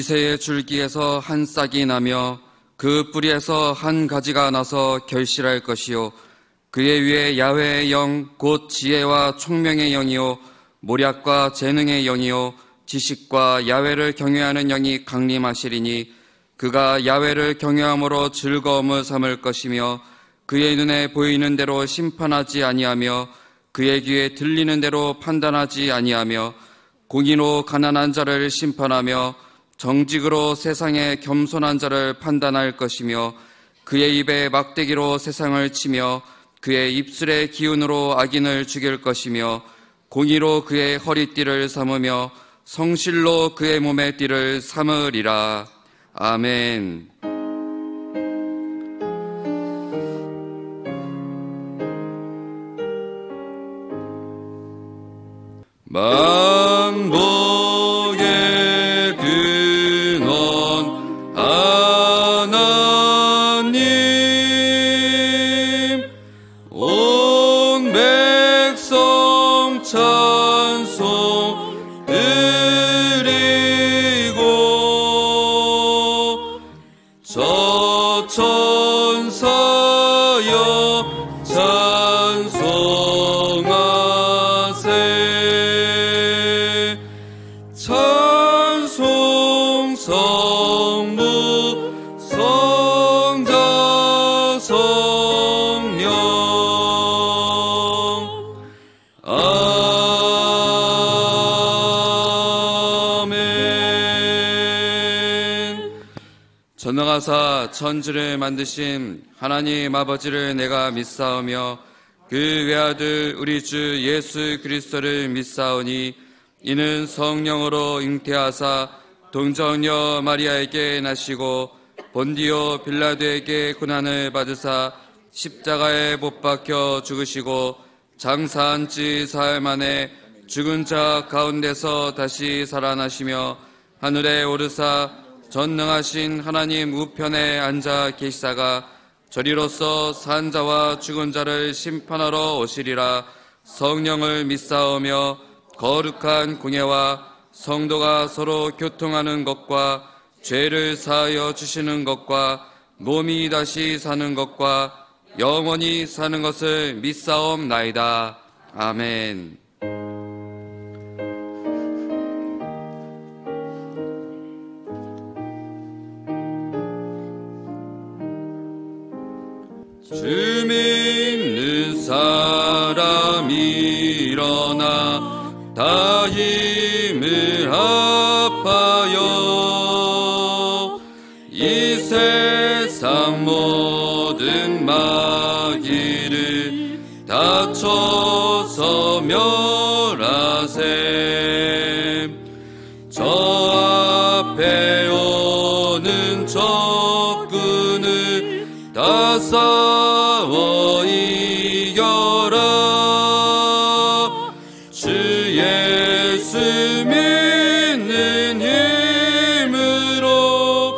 이새의 줄기에서 한 싹이 나며 그 뿌리에서 한 가지가 나서 결실할 것이요 그의 위에 야훼의 영 곧 지혜와 총명의 영이요 모략과 재능의 영이요 지식과 야훼를 경외하는 영이 강림하시리니 그가 야훼를 경외함으로 즐거움을 삼을 것이며 그의 눈에 보이는 대로 심판하지 아니하며 그의 귀에 들리는 대로 판단하지 아니하며 공의로 가난한 자를 심판하며 정직으로 세상의 겸손한 자를 판단할 것이며 그의 입에 막대기로 세상을 치며 그의 입술의 기운으로 악인을 죽일 것이며 공의로 그의 허리띠를 삼으며 성실로 그의 몸의 띠를 삼으리라. 아멘. 만복의 근원 하나님 온 하늘과 천지를 만드신 하나님 아버지를 내가 믿사오며 그 외아들 우리 주 예수 그리스도를 믿사오니 이는 성령으로 잉태하사 동정녀 마리아에게 나시고 본디오 빌라도에게 고난을 받으사 십자가에 못 박혀 죽으시고 장사한 지 사흘 만에 죽은 자 가운데서 다시 살아나시며 하늘에 오르사 전능하신 하나님 우편에 앉아 계시다가 저리로서 산 자와 죽은 자를 심판하러 오시리라. 성령을 믿사오며 거룩한 공예와 성도가 서로 교통하는 것과 죄를 사하여 주시는 것과 몸이 다시 사는 것과 영원히 사는 것을 믿사옵나이다. 아멘. 주 믿는 사람이 일어나 다 힘을 합하여 이 세상 모든 마귀를 다쳐서 멸하세. 저 앞에 오는 적군을 다 싸워 이겨라. 주 예수 믿는 힘으로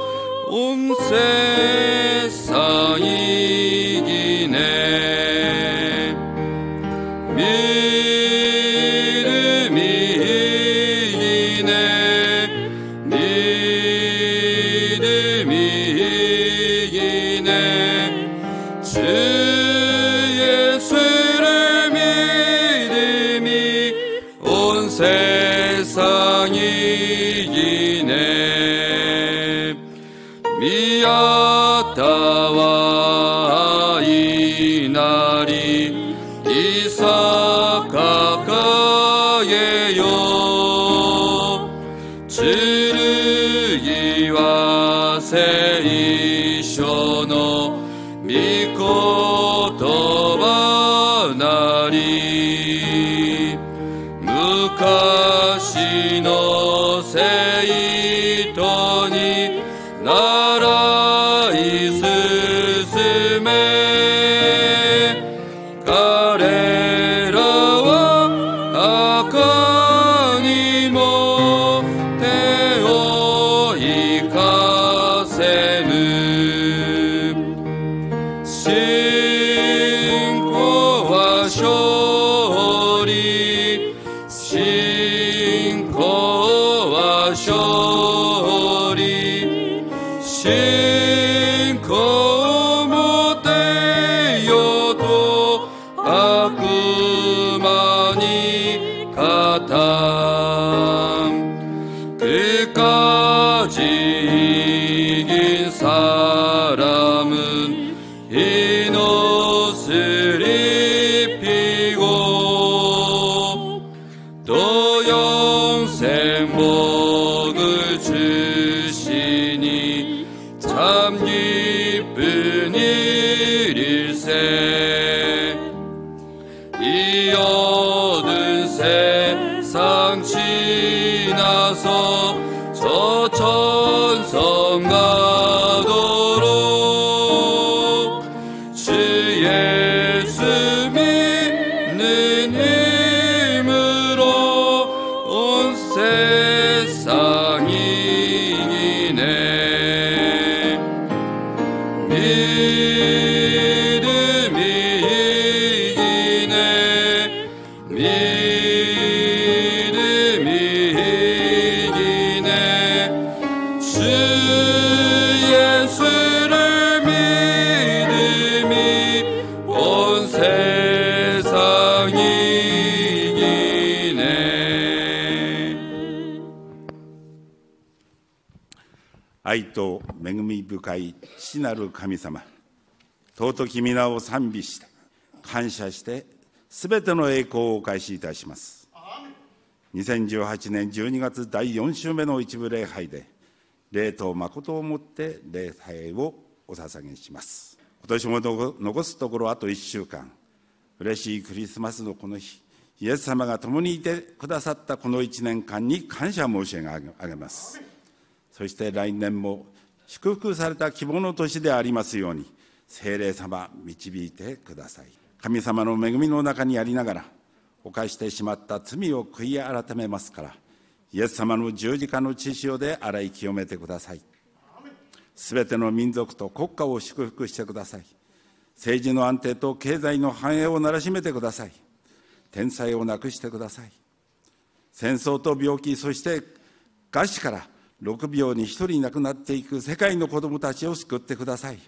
온 세상 이기네. 믿음이 이기네. 믿음이 이기네. 주 예수를 믿음이 온 세상 이기네. 미야다와 이 날이 이삭 가까이에요. 주를 이와 세이셔노 믿고 도바나리. 무카시노 세이토니 나라 이스스메. 가레라와 아카니모 테오 이카세누. 신고와 쇼리 신고와 쇼리 신고 못되어도 아그마니 가담. 끝까지 이긴 사람은 흰 옷을 입히고 또 영생 복을 주시니 참 기쁜 일일세. 이 어두운 세상 지나서 저 천성 가도록 주 예수 믿는 힘으로 온 세상 이기네. 믿음이 이기네. 믿음이 이기네. 주 예수를 믿음이 온 세상 이기네.愛と恵み深い父なる神様、尊き皆を賛美して感謝してすべての栄光をお返しいたします。2018年12月第4週目の一部礼拝で霊と誠をもって礼拝をお捧げします。今年も残すところあと1週間、嬉しいクリスマスのこの日、イエス様が共にいてくださったこの1年間に感謝申し上げます。そして来年も祝福された希望の年でありますように、聖霊様導いてください。神様の恵みの中にありながら、犯してしまった罪を悔い改めますから、イエス様の十字架の血潮で洗い清めてください。すべての民族と国家を祝福してください。政治の安定と経済の繁栄をならしめてください。天災をなくしてください。戦争と病気、そして餓死から6秒に1人亡くなっていく世界の子どもたちを救ってください。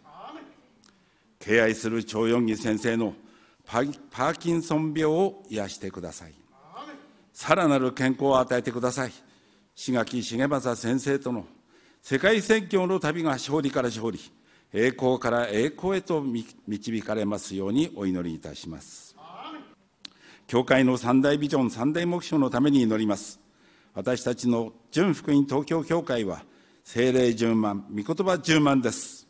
敬愛する張ヨンギ先生のパーキンソン病を癒してください。さらなる健康を与えてください。志垣重政先生との世界宣教の旅が勝利から勝利、栄光から栄光へと導かれますようにお祈りいたします。教会の三大ビジョン、三大目標のために祈ります。私たちの純福音東京教会は、聖霊10万、御言葉10万です。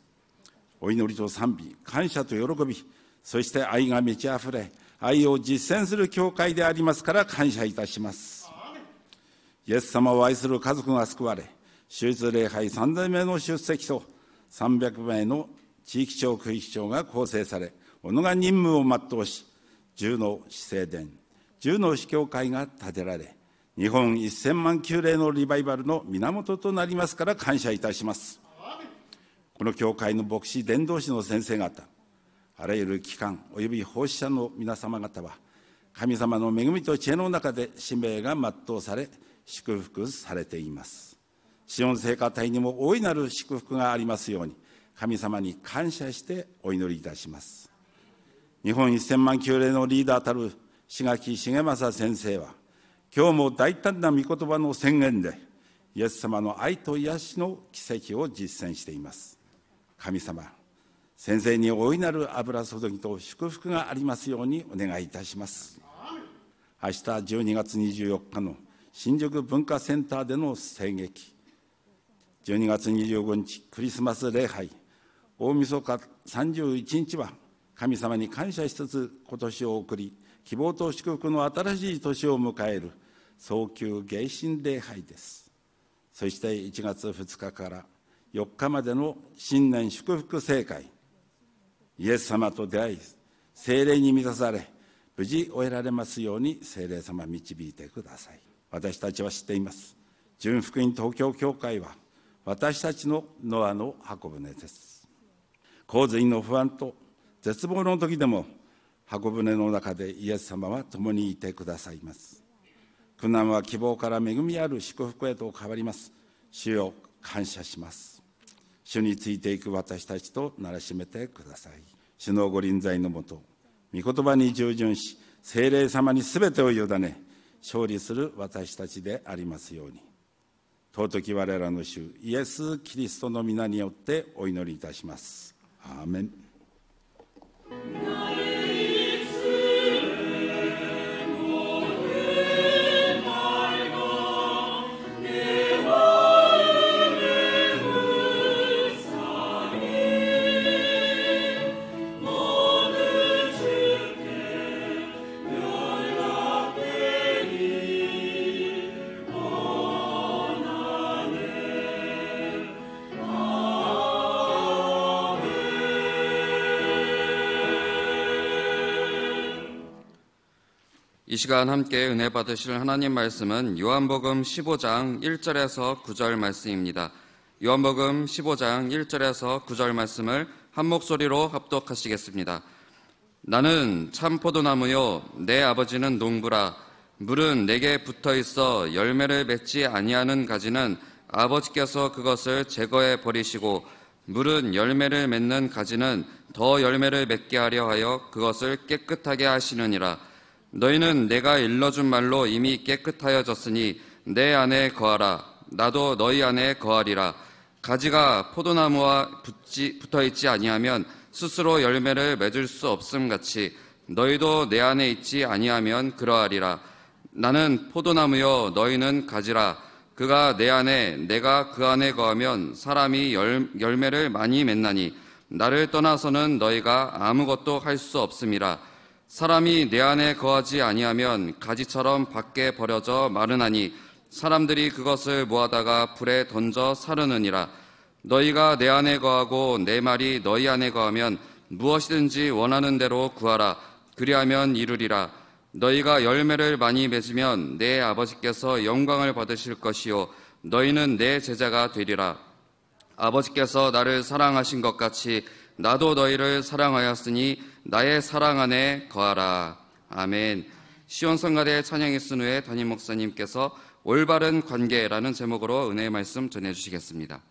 お祈りと賛美、感謝と喜び、そして愛が満ち溢れ、愛を実践する教会でありますから感謝いたします。イエス様を愛する家族が救われ、手術礼拝3代目の出席と300名の地域長、区域長が構成され、己が任務を全うし、10の司聖殿、10の司教会が建てられ、日本1000万級例のリバイバルの源となりますから感謝いたします。この教会の牧師、伝道師の先生方、あらゆる機関および奉仕者の皆様方は、神様の恵みと知恵の中で使命が全うされ、祝福されています。シオン聖歌隊にも大いなる祝福がありますように、神様に感謝してお祈りいたします。日本1000万級例のリーダーたる志垣重政先生は、今日も大胆な御言葉の宣言で、イエス様の愛と癒しの奇跡を実践しています。神様、先生に大いなる油注ぎと祝福がありますようにお願いいたします。明日12月24日の新宿文化センターでの声劇、12月25日クリスマス礼拝、大晦日31日は神様に感謝しつつ今年を送り、希望と祝福の新しい年を迎える早急迎神礼拝です。そして1月2日から4日までの新年祝福聖会、イエス様と出会い、聖霊に満たされ、無事終えられますように聖霊様導いてください。私たちは知っています。純福音東京教会は私たちのノアの箱舟です。洪水の不安と絶望の時でも箱舟の中でイエス様は共にいてくださいます。苦難は希望から恵みある祝福へと変わります。主よ、感謝します。主についていく私たちとならしめてください。主のご臨在のもと、御言葉に従順し、聖霊様にすべてを委ね、勝利する私たちでありますように。尊き我らの主イエス・キリストの皆によってお祈りいたします。アーメン。이 시간 함께 은혜 받으실 하나님 말씀은 요한복음 15장 1절에서 9절 말씀입니다. 요한복음 15장 1절에서 9절 말씀을 한 목소리로 합독하시겠습니다. 나는 참 포도나무요 내 아버지는 농부라. 물은 내게 붙어있어 열매를 맺지 아니하는 가지는 아버지께서 그것을 제거해 버리시고 물은 열매를 맺는 가지는 더 열매를 맺게 하려 하여 그것을 깨끗하게 하시느니라. 너희는 내가 일러준 말로 이미 깨끗하여졌으니 내 안에 거하라. 나도 너희 안에 거하리라. 가지가 포도나무와 붙어있지 아니하면 스스로 열매를 맺을 수 없음같이 너희도 내 안에 있지 아니하면 그러하리라. 나는 포도나무여 너희는 가지라. 그가 내 안에 내가 그 안에 거하면 사람이 열매를 많이 맺나니 나를 떠나서는 너희가 아무것도 할 수 없음이라. 사람이 내 안에 거하지 아니하면 가지처럼 밖에 버려져 마르나니 사람들이 그것을 모아다가 불에 던져 사르느니라. 너희가 내 안에 거하고 내 말이 너희 안에 거하면 무엇이든지 원하는 대로 구하라. 그리하면 이루리라. 너희가 열매를 많이 맺으면 내 아버지께서 영광을 받으실 것이요 너희는 내 제자가 되리라. 아버지께서 나를 사랑하신 것 같이 나도 너희를 사랑하였으니 나의 사랑 안에 거하라. 아멘. 시온성가대 찬양의 순후에 담임 목사님께서 올바른 관계라는 제목으로 은혜의 말씀 전해주시겠습니다.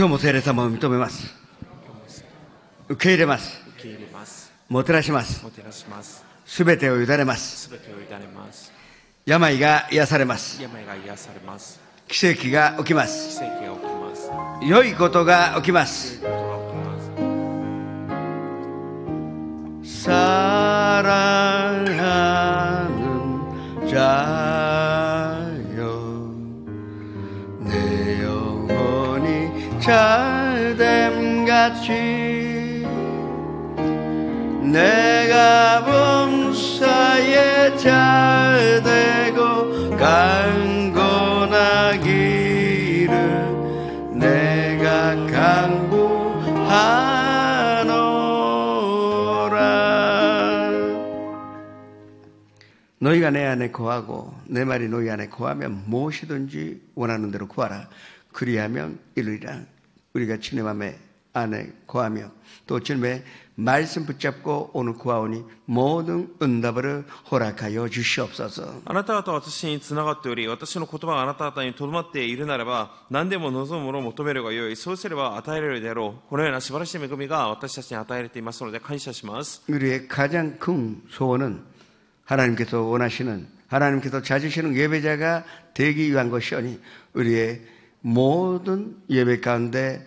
今日も聖霊様を認めます。受け入れます。もてなします。すべてを委ねます。病が癒されます。奇跡が起きます。良いことが起きます。사랑하는 자여 잘됨같이 내가 범사에 잘되고 강건하기를 내가 강구하노라. 너희가 내 안에 거하고 내 말이 너희 안에 거하면 무엇이든지 원하는 대로 구하라. 그리하면 이루리라. 우리가 주님 안에 거하며 또 주님의 말씀 붙잡고 오늘 구하오니 모든 응답을 허락하여 주시옵소서. あなた方は私につながっており、私の言葉があなた方にとどまっているならば、何でも望むものを求めるがよい。そうすれば与えられるであろう。このような素晴らしい恵みが私たちに与えられていますので感謝します。 우리의 가장 큰 소원은 하나님께서 원하시는, 하나님께서 찾으시는 예배자가 되기 위한 것이오니 우리의 모든 예배 가운데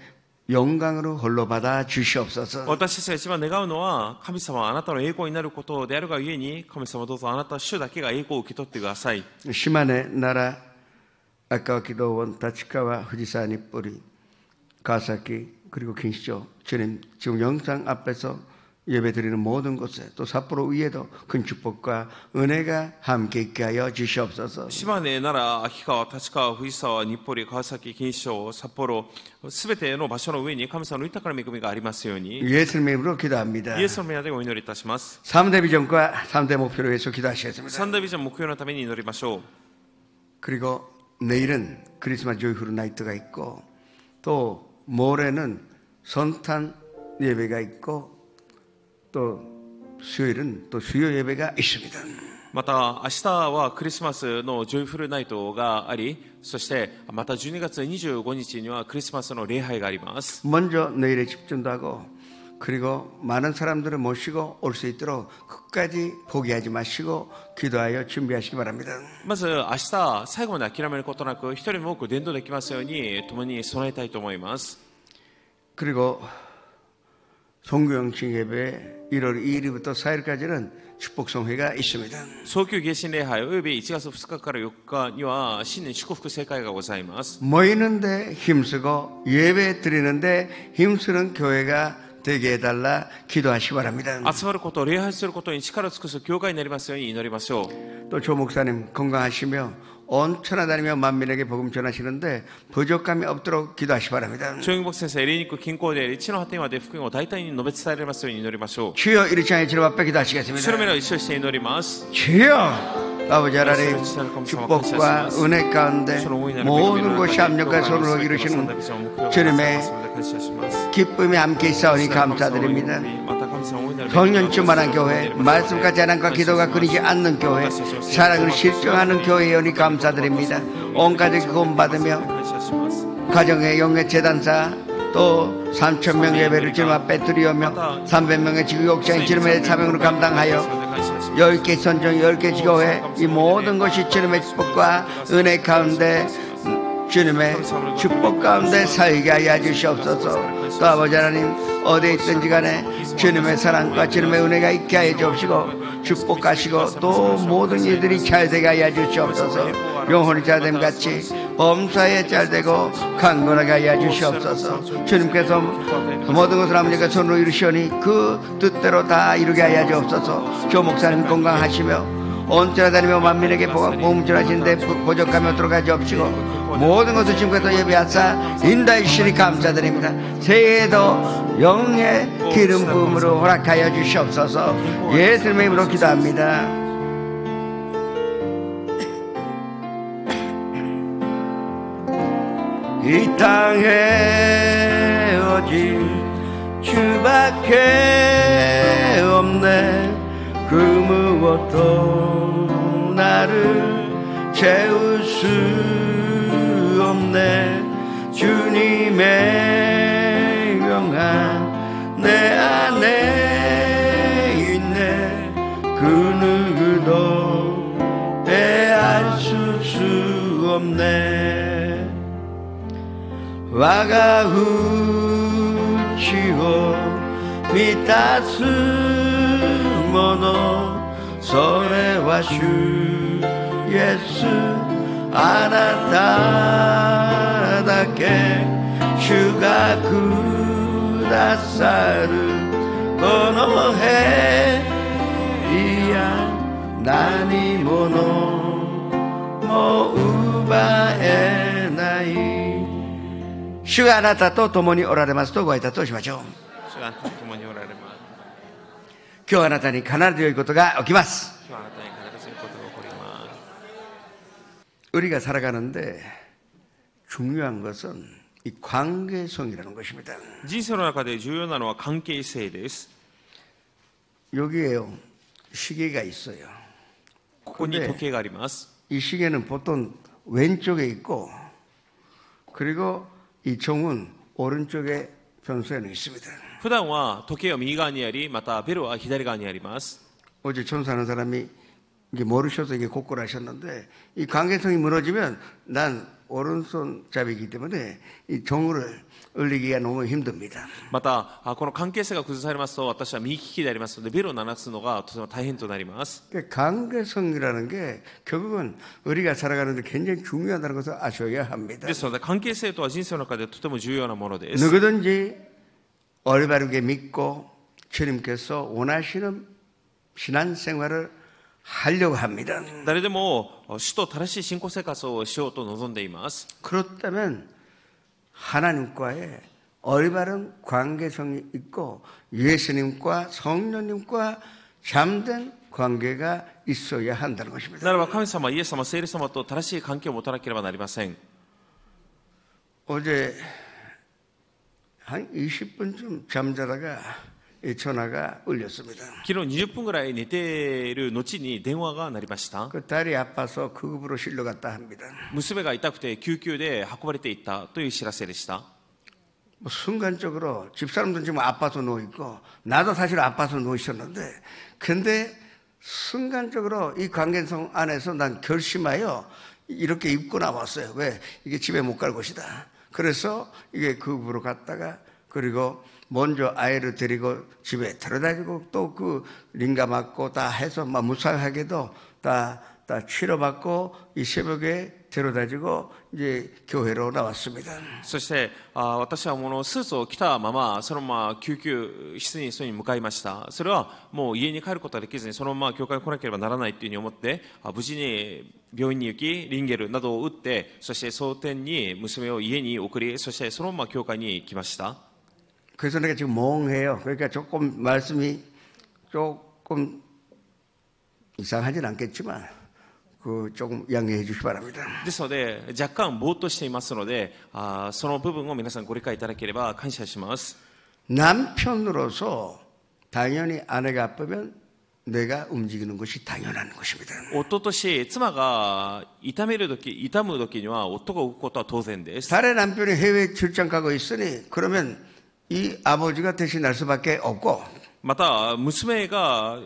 영광으로 홀로 받아 주시옵소서. 私たちが一番願うのは、神様はあなたの栄光になることであるがゆえに、神様どうぞあなた主だけが栄光を受け取ってください。 시만의 나라, 아까 기도원 다치카와 후지산 입뿌리, 가사키 그리고 긴시조 주님 지금 영상 앞에서 예배드리는 모든 곳에 또 삿포로 위에도 큰 축복과 은혜가 함께 있게 하여 주시옵소서. 島根、奈良、秋川、立川、藤沢、日暮里、川崎、錦糸町、札幌、すべての場所の上に神様の豊かな恵みがありますように、 예수님의 이름으로 기도합니다. イエスの名でお祈りいたします。 3대 비전과 3대 목표를 위해서 기도하시겠습니다. 三大ビジョン目標のために祈りましょう。 그리고 내일은 크리스마스 조이풀 나이트가 있고 또 모레는 성탄 예배가 있고 또 수요일은 또 수요 예배가 있습니다. また明日はクリスマスのジョイフルナイトがあり、そしてまた12月25日にはクリスマスの礼拝があります。 먼저 내일에 집중도 하고 그리고 많은 사람들을 모시고 올 수 있도록 끝까지 포기하지 마시고 기도하여 준비하시기 바랍니다. まず明日最後まで諦めることなく一人も多く伝道できますように共に備えたいと思います。 그리고 송구영신 예배 1월 2일부터 4일까지는 축복성회가 있습니다. 早期迎神礼拝および1月2日から4日には新年祝福聖会がございます。 모이는데 힘쓰고 예배 드리는데 힘쓰는 교회가 되게 해달라 기도하시기 바랍니다. 集まること、礼拝することに力を尽くす教会になりますように祈りましょう。 또 조 목사님 건강하시며 온 천하 다니며 만민에게 복음 전하시는데 부족함이 없도록 기도하시기 바랍니다. 超牧先生、霊肉均衡で地の果てまで福音を大胆に述べ伝えられますように祈りましょう。 주여 이리 창에 주님 앞에 기도하시겠습니다. 主の皆を一緒して祈ります。 주여 아버지 하나님 축복과 은혜 가운데 모든 곳이 압력과 손으로 이루시는 주님의 기쁨이 함께 있사오니 감사드립니다. 성년주만한 교회, 말씀과 자랑과 기도가 끊이지 않는 교회, 사랑을 실증하는 교회여니 감사드립니다. 온 가족이 구원받으며 가정의 영의 재단사 또 3,000명 예배를 주님 앞에 드리오며 300명의 지구욕장이 주님의 사명으로 감당하여 10개 선정 10개 지교회 이 모든 것이 주님의 축복과 은혜 가운데 주님의 축복 가운데 살게 하여 주시옵소서. 또 아버지 하나님 어디에 있든지 간에 주님의 사랑과 주님의 은혜가 있게 하여 주옵시고 축복하시고 또 모든 일들이 잘되게 하여 주시옵소서. 영혼이 잘됨 같이 범사에 잘되고 강건하게 하여 주시옵소서. 주님께서 모든 것을 아버지가 손으로 이루시오니 그 뜻대로 다 이루게 하여 주옵소서. 조 목사님 건강하시며 온전히 다니며 만민에게 복음 전하시는데 부족함이 없도록 하여 주옵시고 모든 것을 지금부터 예배하사 인도하시니 감사드립니다. 새해에도 영의 기름 부음으로 허락하여 주시옵소서. 예수님의 이름으로 기도합니다. 이 땅에 오직 주밖에 없네. 그 무엇도 나를 채울 수 없네. 주님의 명함 내 안에 있네. 그 누구도 빼앗을 수 없네. 와가 후치고 미타스 모노 소레와 슈 예수 아나타다케 슈가 구ださるこの部屋何者も奪えない。主があなたと共におられますとご挨拶をしましょう。主があなたと共におられます。今日あなたに必ず良いことが起きます。今日あなたに必ず良いことが起こります。 우리가 살아가는데 중요한 것은 이 관계성이라는 것입니다. 人生の中で重要なのは関係性です。 여기에요 시계가 있어요. ここに時計があります。 이 시계는 보통 왼쪽에 있고 그리고 이 종은 오른쪽에 평소에는 있습니다. 普段は時計は右側にあり、またベルは左側にあります。 어제 천사하는 사람이 이게 모르셔서 이게 곡고를 하셨는데 이 관계성이 무너지면 난 오른손잡이기 때문에 이 종을 울리기가 너무 힘듭니다. またこの関係性が崩されますと、私は右利きでありますのでベルを鳴らすのがとても大変となります。 관계성이라는 게 결국은 우리가 살아가는데 굉장히 중요하다는 것을 아셔야 합니다. ですので関係性とは人生の中でとても重要なものです。 누구든지 올바르게 믿고 주님께서 원하시는 신앙생활을 하려고 합니다. 誰でも主と正しい信仰生活をしようと望んでいます。 그렇다면 하나님과의 올바른 관계성이 있고 예수님과 성령님과 잠든 관계가 있어야 한다는 것입니다. ならば神様、イエス様、聖霊様と正しい関係を持たなければなりません。 어제 한 20분쯤 잠자다가 이 전화가 울렸습니다. 昨日20分ぐらい寝ている後に電話が鳴りました。 그 딸이 아파서 급으로 실려갔다 합니다. 娘が痛くて救急で運ばれていったという知らせでした。 뭐 순간적으로 집사람들은 지금 아파서 누워있고 나도 사실 아파서 누워있었는데 근데 순간적으로 이 관계성 안에서 난 결심하여 이렇게 입고 나왔어요. 왜? 이게 집에 못 갈 곳이다. 그래서 이게 급으로 갔다가 그리고 먼저 아이를 데리고 집에 데려다주고 또 그 링가 맞고 다 해서 막 무사하게도 다 치료받고 이 새벽에 데려다주고 이제 교회로 나왔습니다. そして私はスーツを着たままそのまま救急室に向かいました。それはもう家に帰ることができずにそのまま教会に来なければならないというふうに思って無事に病院に行きリンゲルなどを打ってそして蒼天に娘を家に送りそしてそのまま教会に来ました。 그래서 내가 지금 멍해요. 그러니까 조금 말씀이 조금 이상하진 않겠지만 그 조금 양해해 주시기 바랍니다. ですので若干ぼーっとしていますのでその部分を皆さんご理解いただければ感謝します。 남편으로서 당연히 아내가 아프면 내가 움직이는 것이 당연한 것입니다. 夫とし妻が痛む時には夫が動くことは当然です。 달의 남편이 해외 출장 가고 있으니 그러면 이 아버지가 대신할 수밖에 없고 また娘が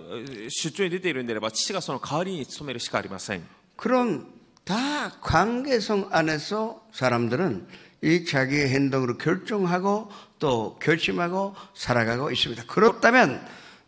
出張に出ているんであれば父がその代わりに務めるしかありません。 그런 다 관계성 안에서 사람들은 이 자기의 행동으로 결정하고 또 결심하고 살아가고 있습니다. 그렇다면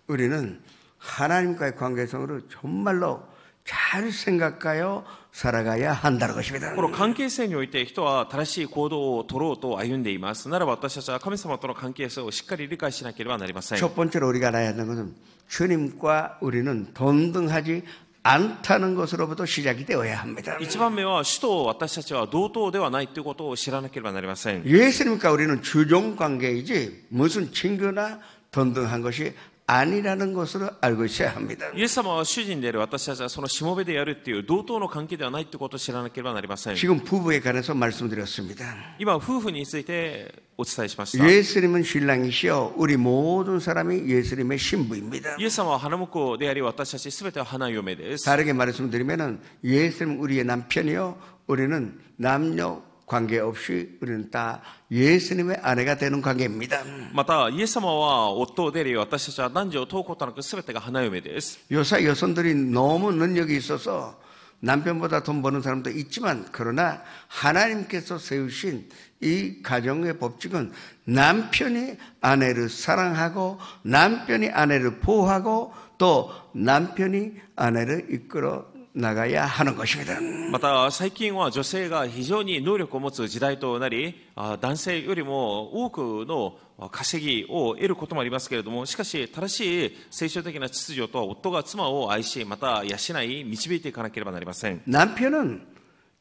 우리는 하나님과의 관계성으로 정말로 잘 생각하여 살아가야 한다는 것입니다. この関係性において人は正しい行動を取ろうと歩んでいます。ならば私たちは神様との関係性をしっかり理解しなければなりません。 첫 번째로 우리가 알아야 하는 것은 주님과 우리는 동등하지 않다는 것으로부터 시작이 되어야 합니다. 一番目は主と私たちは同等ではないということを知らなければなりません。 예수님과 우리는 주종 관계이지 무슨 친구나 동등한 것이 아니라는 것으로 알고 있어야 합니다. イエス様は主人である私たちはそのしもべでやるっていう同等の関係ではないということを知らなければなりません。 지금 부부에 관해서 말씀드렸습니다. 今夫婦についてお伝えしました。 예수님은 신랑이시여 우리 모든 사람이 예수님의 신부입니다. イエス様は花婿であり私たちすべては花嫁です。 다르게 말씀드리면 예수님은 우리의 남편이요 우리는 남녀 관계없이 우리는 다 예수님의 아내가 되는 관계입니다. またイエス様は夫であり私たちは男女を問うことなくすべてが花嫁です。 요새 여성들이 너무 능력이 있어서 남편보다 돈 버는 사람도 있지만 그러나 하나님께서 세우신 이 가정의 법칙은 남편이 아내를 사랑하고 남편이 아내를 보호하고 또 남편이 아내를 이끌어 나가야 하는 것입니다. また最近は女性が非常に能力を持つ時代となり、男性よりも多くの稼ぎを得ることもありますけれども、しかし正しい聖書的な秩序とは夫が妻を愛し、また養い導いていかなければなりません。 남편은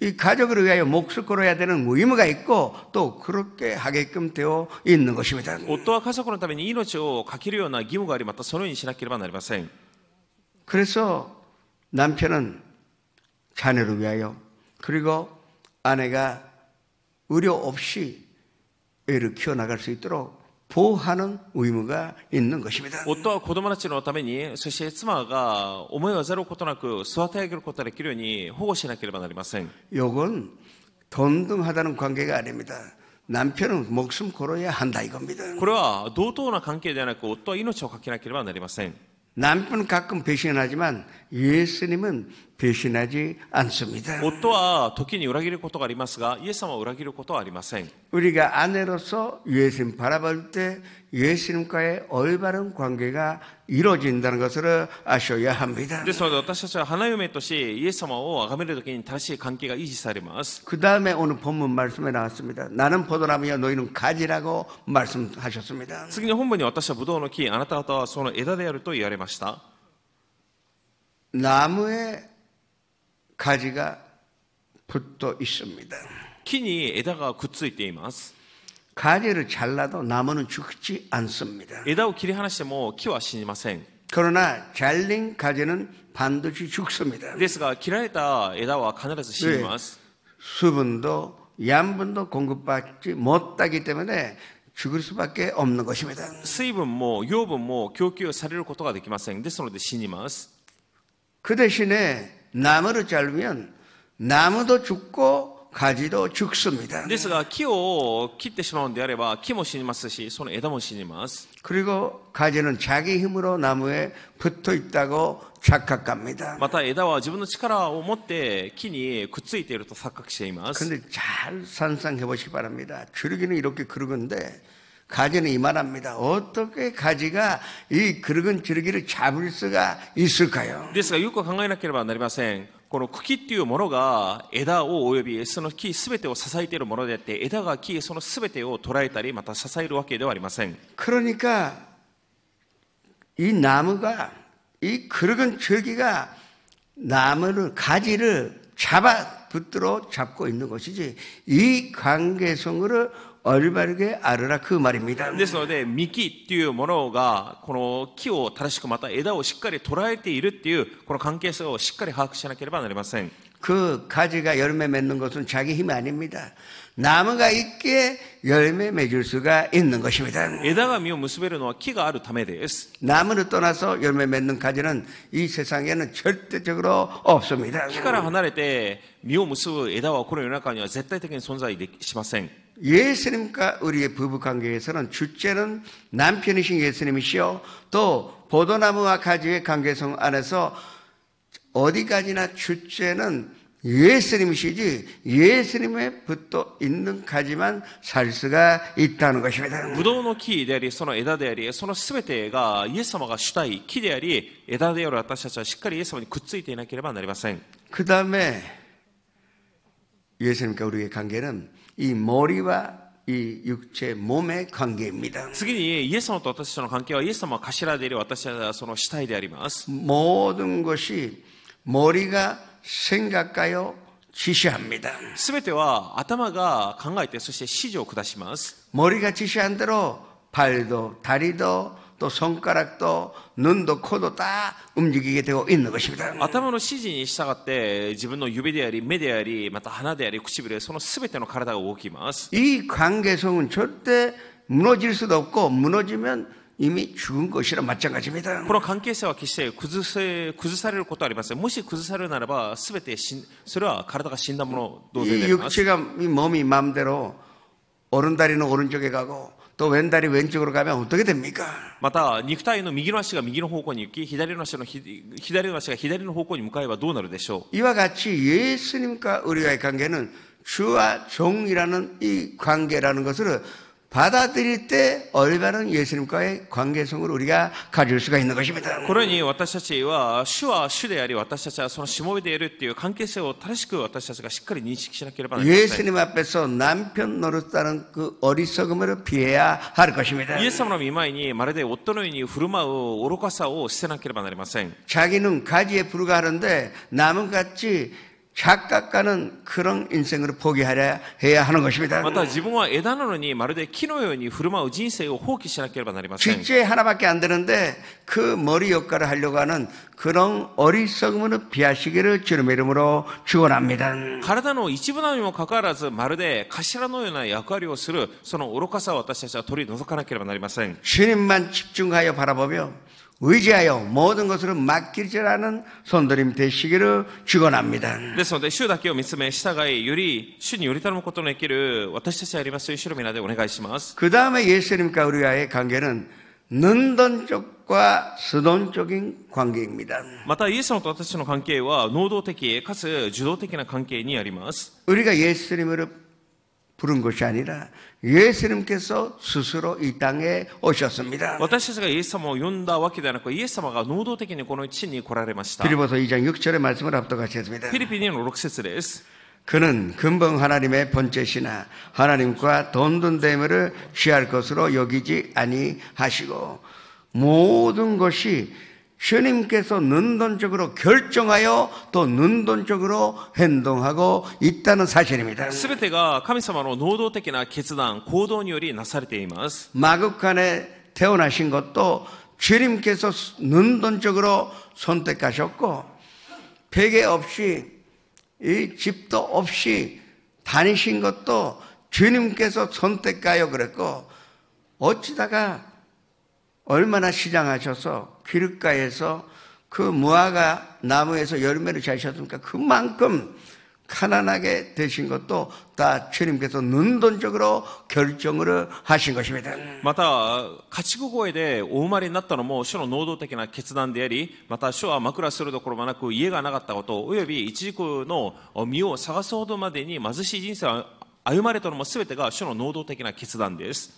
이 가족을 위하여 목숨 걸어야 되는 의무가 있고 또 그렇게 하게끔 되어 있는 것입니다. 夫は家族のために命を懸けるような義務があり、またそのようにしなければなりません。 그래서 남편은 자녀를 위하여 그리고 아내가 의료 없이 애를 키워나갈 수 있도록 보호하는 의무가 있는 것입니다. 夫は子供たちのために、そして妻が思いをざることなく育て上げることができるように保護しなければなりません。 이건 동등하다는 관계가 아닙니다. 남편은 목숨 걸어야 한다 이겁니다. これは同等な関係ではなく、夫は命を懸けなければなりません。 남편은 가끔 배신하지만 예수님은 배신하지 않습니다. 夫は時に裏切ることがありますが、イエス様を裏切ることはありません。 우리가 아내로서 예수님 바라볼 때 예수님과의 올바른 관계가 이루어진다는 것을 아셔야 합니다. ですので私たちは花嫁としイエス様を崇めるときに正しい関係が維持されます。 그 다음에 오늘 본문 말씀에 나왔습니다. 나는 포도나무여 너희는 가지라고 말씀하셨습니다. 次に本文に私はブドウの木、あなた方はその枝であると言われました。 나무에 가지가 붙어 있습니다. 木に枝がくっついています。 가지를 잘라도 나무는 죽지 않습니다. 枝を切り離しても木は死にません。 그러나 잘린 가지는 반드시 죽습니다. ですが切られた枝は必ず死にます。 수분도 양분도 공급받지 못하기 때문에 죽을 수밖에 없는 것입니다. 水分も養分も供給されることができません。ですので死にます。 그 대신에 나무를 자르면 나무도 죽고 가지도 죽습니다. ですが木を切ってしまうのであれば木も死にますし、その枝も死にます。 그리고 가지는 자기 힘으로 나무에 붙어 있다고 착각합니다. また枝は自分の力を持って木にくっついていると錯覚しています。 근데 잘 상상해 보시기 바랍니다. 줄기는 이렇게 그르건데 가지는 이만합니다. 어떻게 가지가 이 그르건 줄기를 잡을 수가 있을까요? ですがよく考えなければなりません。この茎っていうものが枝を及びその木すべてを支えているものであって、枝が木そのすべてを捉えたりまた支えるわけではありません。 그러니까 이 나무가 이 그르건 줄기가 나무를 가지를 붙들어 잡고 있는 것이지 이 관계성을 올바르게 알으라 그 말입니다. ですので幹っていうものがこの木を正しくまた枝をしっかり捉えているっていうこの関係性をしっかり把握しなければなりません。 그 가지가 열매 맺는 것은 자기 힘이 아닙니다. 나무가 있기에 열매 맺을 수가 있는 것입니다. 枝が実を結べるのは木があるためです。 나무를 떠나서 열매 맺는 가지는 이 세상에는 절대적으로 없습니다. 木から離れて実を結ぶ枝はこの世の中には絶対的に存在しません。 예수님과 우리의 부부관계에서는 주체는 남편이신 예수님이시요 또 포도나무와 가지의 관계성 안에서 어디까지나 주체는 예수님이시지 예수님에 붙어 있는 가지만 살 수가 있다는 것입니다. ブドウの木でありその枝でありそのすべてがイエス様が主体木であり枝である私たちはしっかりイエス様にくっついていなければなりません。 그 다음에 예수님과 우리의 관계는 이 머리와 이 육체 몸의 관계입니다. 次にイエス様と私たちの関係はイエス様は頭であり私たちはその主体であります。 모든 것이 머리가 생각하여 지시합니다. すべては頭が考えてそして指示を下します。 머리가 지시한 대로 발도 다리도 또 손가락도 눈도 코도 다 움직이게 되고 있는 것입니다. 頭の指示に従って自分の指であり目でありまた鼻であり唇そのすべての体が動きます。 이 관계성은 절대 무너질 수도 없고 무너지면 이미 죽은 것이라 마찬가지입니다. この関係性は決して崩されることはありません。もし崩されるならば全てそれは体が死んだもの同然であり 이 ます。 육체가 이 몸이 마음대로 오른다리는 오른쪽에 가고 또 왼다리 왼쪽으로 가면 어떻게 됩니까? また肉体の右の足が右の方向に行き左の足が左の方向に向かえばどうなるでしょう。 이와 같이 예수님과 우리와의 관계는 주와 종이라는 이 관계라는 것을 받아들일 때 올바른 예수님과의 관계성을 우리가 가질 수가 있는 것입니다. これに私たちは主であり、私たちはそのしもべでいるっていう関係性を正しく私たちがしっかり認識しなければなりません。 예수님 앞에서 남편 노릇하는 그 어리석음을 피해야 할 것입니다. イエス様の御前にまるで夫のように振る舞う愚かさを捨てなければなりません。 자기는 가지에 불과하는데 남은 같이 착각하는 그런 인생으로 포기하려 해야 하는 것입니다. また自分は枝なのにまるで木のように振る舞う人生を放棄しなければなりません。 쥐째 하나밖에 안 되는데 그 머리 역할을 하려고 하는 그런 어리석음을 피하시기를 주님의 이름으로 축원합니다. 体の一部なのにもかかわらずまるで頭のような役割をするその愚かさを私たちは取り除かなければなりません。 주님만 집중하여 바라보며 의지하여 모든 것을 맡길 줄 아는 손들임 되시기를 축원합니다. ですので主だけを見つめ従い主により頼むことのできる私たちでありますという主の皆でお願いします。 그 다음에 예수님과 우리와의 관계는 능동적과 수동적인 관계입니다. またイエス様と私の関係は能動的かつ受動的な関係にあります。 우리가 예수님을 부른 것이 아니라 예수님께서 스스로 이 땅에 오셨습니다. 私たちがイエス様を呼んだわけではなくイエス様が能動的にこの地に来られました。 빌립보서 2장 6절의 말씀을 압도하겠습니다. フィリピンの6節です。 그는 근본 하나님의 본체시나 하나님과 돈돈됨을 취할 것으로 여기지 아니하시고 모든 것이 주님께서 능동적으로 결정하여 또 능동적으로 행동하고 있다는 사실입니다. すべてが神様の能動的な決断、行動によりなされています。 마국간에 태어나신 것도 주님께서 능동적으로 선택하셨고 베개 없이 이 집도 없이 다니신 것도 주님께서 선택하여 그랬고 어찌다가 얼마나 시장하셔서 길가에서 그 무화과 나무에서 열매를 자셨습니까? 그만큼 가난하게 되신 것도 다 주님께서 능동적으로 결정을 하신 것입니다. また家畜小屋でお生まれになったのも主の能動的な決断であり、また主は枕するどころもなく家がなかったこと、および一軸の実を探すほどまでに貧しい人生を歩まれたのも全てが主の能動的な決断です。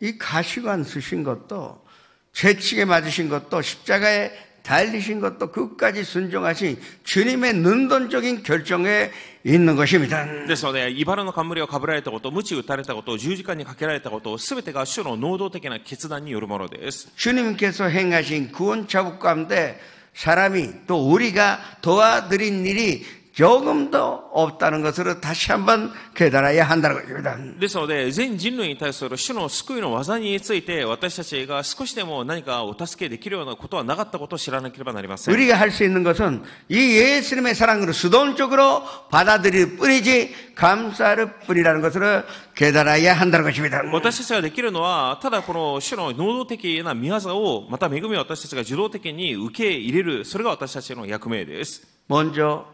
이 가시관 쓰신 것도 채찍에 맞으신 것도 십자가에 달리신 것도 끝까지 순종하신 주님의 능동적인 결정에 있는 것입니다. ですので、茨の冠をかぶられたこと、鞭打たれたこと、十字架にかけられたこと、すべてが主の能動的な決断によるものです。 주님께서 행하신 구원 작업 가운데 사람이 또 우리가 도와드린 일이 조금도 없다는 것을 다시 한번 깨달아야 한다는 것입니다. ですので、全人類に対する主の救いの技について私たちが少しでも何かお助けできるようなことはなかったことを知らなければなりません。 우리가 할 수 있는 것은 이 예수님의 사랑으로 수동적으로 받아들일 뿐이지 감사할 뿐이라는 것을 깨달아야 한다는 것입니다. 私たちができるのは、ただこの主の能動的な御業を、また恵みを私たちが受動的に受け入れる、それが私たちの役目です。 먼저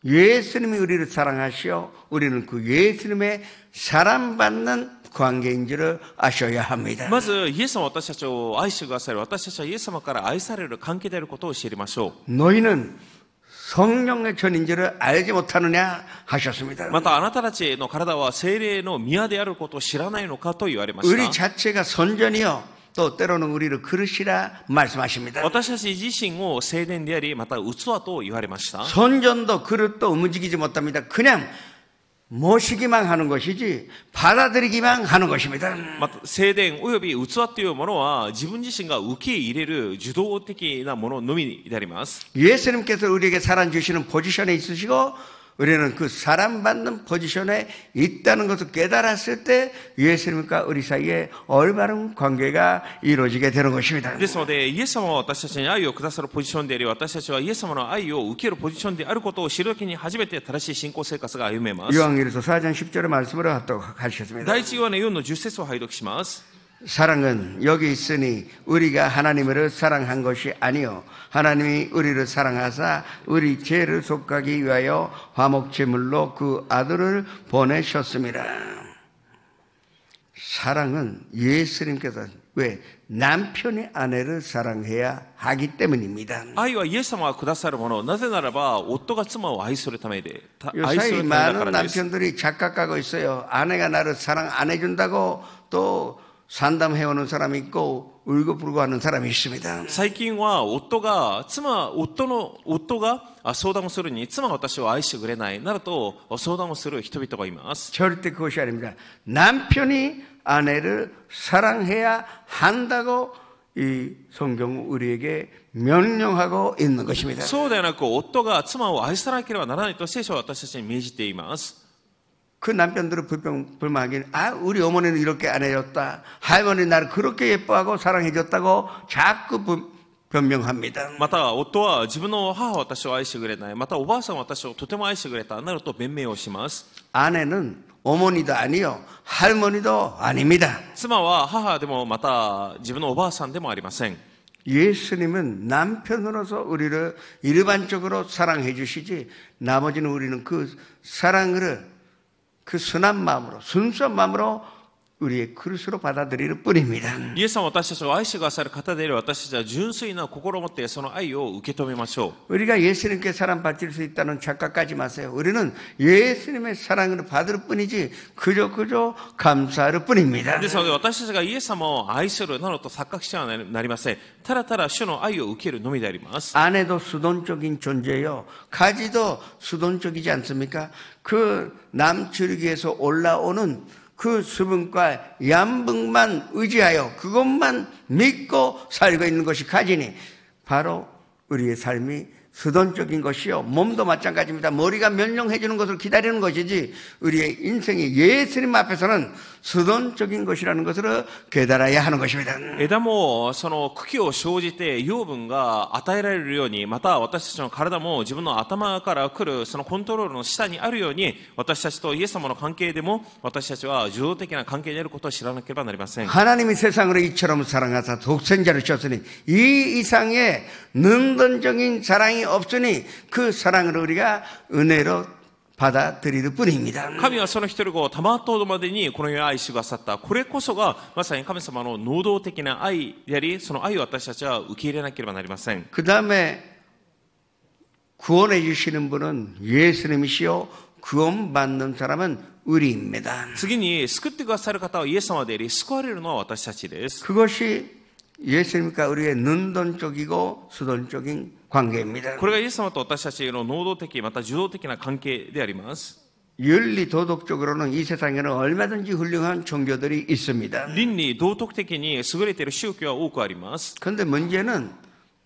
예수님이 우리를 사랑하시어 우리는 그 예수님의 사랑받는 관계인 줄을 아셔야 합니다. まず、イエス様は私たちを愛してくださり、私たちはイエス様から愛される関係であることを知りましょう。 너희는 성령의 전인 줄을 알지 못하느냐 하셨습니다. また、あなたたちの体は聖霊の宮であることを知らないのかと言われまし 우리 た。 자체가 선전이요 또 때로는 우리를 그릇이라 말씀하십니다. 私たち自身を聖殿であり、また器と言われました。 선전도 그릇도 움직이지 못합니다. 그냥 모시기만 하는 것이지 받아들이기만 하는 것입니다. また、聖殿および器というものは自分自身が受け入れる受動的なもののみであります。 예수님께서 우리에게 사랑 주시는 포지션에 있으시고 우리는 그 사랑받는 포지션에 있다는 것을 깨달았을 때 예수님과 우리 사이에 올바른 관계가 이루어지게 되는 것입니다. ですので、イエス様は私たちに愛をくださるポジションであり、私たちはイエス様の愛を受けるポジションであることを知るときに初めて正しい信仰生活が歩めます。 요한일서 4장 10절의 말씀으로 하도록 하셨습니다. 第一ヨハネ4の10節を拝読します。 사랑은 여기 있으니 우리가 하나님을 사랑한 것이 아니요 하나님이 우리를 사랑하사 우리 죄를 속하기 위하여 화목제물로 그 아들을 보내셨습니다. 사랑은 예수님께서 왜? 남편이 아내를 사랑해야 하기 때문입니다. 愛はイエス様がくださるもの。なぜならば、夫が妻を愛するためで、愛す 요사이 るためだか 많은 らです。 남편들이 착각하고 있어요. 아내가 나를 사랑 안 해준다고 또 상담해오는 사람이 있고 울고불고 하는 사람이 있습니다. 最近は夫が相談をするに妻が私を愛してくれないなどと相談をする人々がいます。 절대 그것이 아닙니다. 남편이 아내를 사랑해야 한다고 이 성경은 우리에게 명령하고 있는 것입니다. そうではなく、夫が妻を愛さなければならないと聖書は私たちに命じています。 그 남편들은 불만하기는 우리 어머니는 이렇게 안 해줬다. 할머니 나를 그렇게 예뻐하고 사랑해줬다고 자꾸 변명합니다. また夫は自分の母は私を愛してくれない、またおばあさんは私をとても愛してくれたなどと弁明をします。 아내는 어머니도 아니요 할머니도 아닙니다. 妻は母でもまた自分のおばあさんでもありません。 예수님은 남편으로서 우리를 일반적으로 사랑해 주시지 나머지는 우리는 그 사랑을 그 순한 마음으로 순수한 마음으로 우리의 그릇으로 받아들이는 뿐입니다. イエス様は私たちを愛してくださる方であり、私たちは純粋な心を持ってその愛を受け止めましょう。 우리가 예수님께 사랑받을 수 있다는 착각하지 마세요. 우리는 예수님의 사랑을 받을 뿐이지 그저 감사할 뿐입니다. ですので私たちがイエス様を愛するなどと錯覚してはなりません。ただただ主の愛を受けるのみであります。 아내도 수동적인 존재요. 가지도 수동적이지 않습니까? 그 남줄기에서 올라오는 그 수분과 양분만 의지하여 그것만 믿고 살고 있는 것이 가지니 바로 우리의 삶이 수동적인 것이요. 몸도 마찬가지입니다. 머리가 명령해 주는 것을 기다리는 것이지 우리의 인생이 예수님 앞에서는 수동적인 것이라는 것을 깨달아야 하는 것입니다. 枝もその茎を生じて養分が与えられるように、また私たちの体も自分の頭から来るそのコントロールの下にあるように、私たちとイエス様の関係でも私たちは受動的な関係であることを知らなければなりません。 하나님이 세상을 이처럼 사랑하사 독생자를 주셨으니 이 이상의 능동적인 사랑이 없으니 그 사랑을 우리가 은혜로 받아들일 뿐입니다. 神はその一人子をたまっとうまでにこの世を愛してくださった。これこそがまさに神様の能動的な愛であり、その愛を私たちは受け入れなければなりません。 그 다음에 구원해 주시는 분은 예수님이시요 구원받는 사람은 우리입니다. 次に救ってくださる方はイエス様であり、救われるのは私たちです。 그것이 예수님과 우리의 능동적이고 수동적인 관계입니다. これがイエス様と私たちの能動的また受動的な関係であります。 윤리 도덕적으로는 이 세상에는 얼마든지 훌륭한 종교들이 있습니다. 倫理道徳的に優れている宗教は多くあります。 그런데 문제는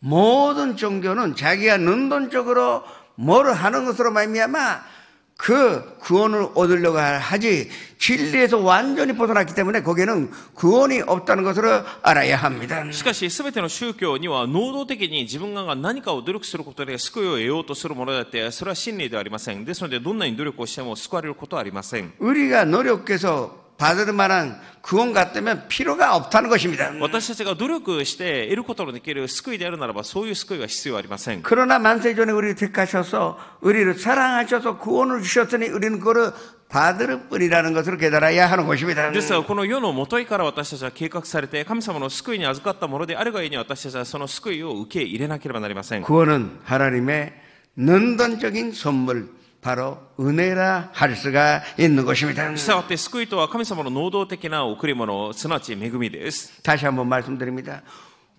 모든 종교는 자기가 능동적으로 뭐를 하는 것으로 말미암아 그 구원을 얻으려고 하지 진리에서 완전히 벗어났기 때문에 거기에는 구원이 없다는 것을 알아야 합니다. しかし全ての宗教には能動的に自分が何かを努力することで救いを得ようとするものであって、それは真理ではありません。ですのでどんなに努力をしても救われることはありません。 우리가 노력해서 받을 만한 구원 같다면 필요가 없다는 것입니다. 私たちが努力して得ることのできる救いであるならば、そういう救いは必要ありません。 그러나 만세전에 우리를 택하셔서 우리를 사랑하셔서 구원을 주셨으니 우리는 그거를 받을 뿐이라는 것을 깨달아야 하는 것입니다. ですがこの世の元いから私たちは計画されて神様の救いに預かったものであるがゆえに、私たちはその救いを受け入れなければなりません。 구원은 하나님의 능동적인 선물 바로 은혜라 할 수가 있는 것입니다. したがって救いとは神様の能動的な贈り物、すなわち恵みです。 다시 한번 말씀드립니다.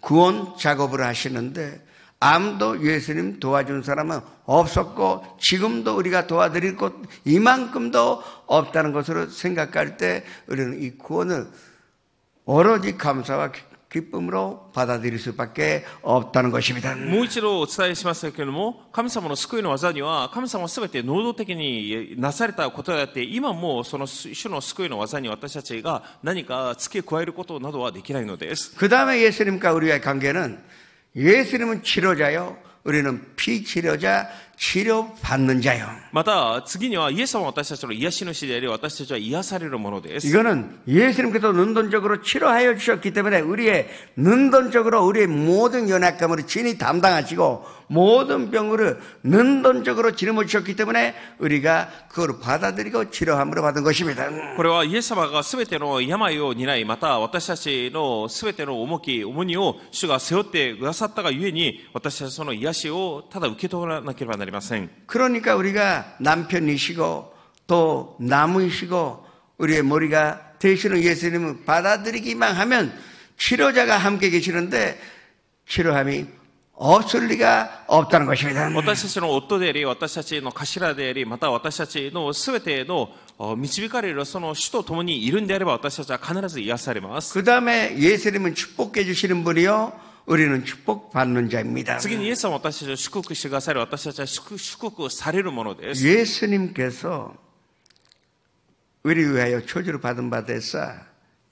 구원 작업을 하시는데 아무도 예수님 도와준 사람은 없었고 지금도 우리가 도와드릴 것 이만큼도 없다는 것으로 생각할 때 우리는 이 구원을 오로지 감사와 기쁨으로 받아들일 수밖에 없다는 것입니다. もう一度お伝えしますけれども、神様の救いの技には神様はすべて能動的になされたことであって、今もその主の救いの技に私たちが何か付け加えることなどはできないのです。 그 다음에 예수님과 우리의 관계는 예수님은 치료자요 우리는 피치료자, 치료받는 자요. また次にはイエス様は私たちの癒し主であり、私たちは癒されるものです。 이거는 예수님께서 능동적으로 치료하여 주셨기 때문에 우리의 능동적으로 우리의 모든 연약감을 진히 담당하시고 모든 병으로 능동적으로 짊어 주셨기 때문에 우리가 그걸 받아들이고 치료함으로 받은 것입니다. これはイエス様がすべての病を担い、また私たちのすべての重荷を主が背負ってくださったがゆえに、私たちその癒しをただ受け取らなければなりません。 그러니까 우리가 남편이시고 또 나무이시고 우리의 머리가 되시는 예수님을 받아들이기만 하면 치료자가 함께 계시는데 치료함이 없을 리가 없다는 것입니다. 私たちの夫であり、私たちの頭であり、また私たちのすべての導かれるその主と共にいるんであれば、私たちは必ず癒されます。 그 다음에 예수님은 축복해 주시는 분이요 우리는 축복받는 자입니다. 次にイエス様は私たちを祝福してくださる、私たちは祝福されるものです。 예수님께서 우리를 위하여 저주를 받은 바 되사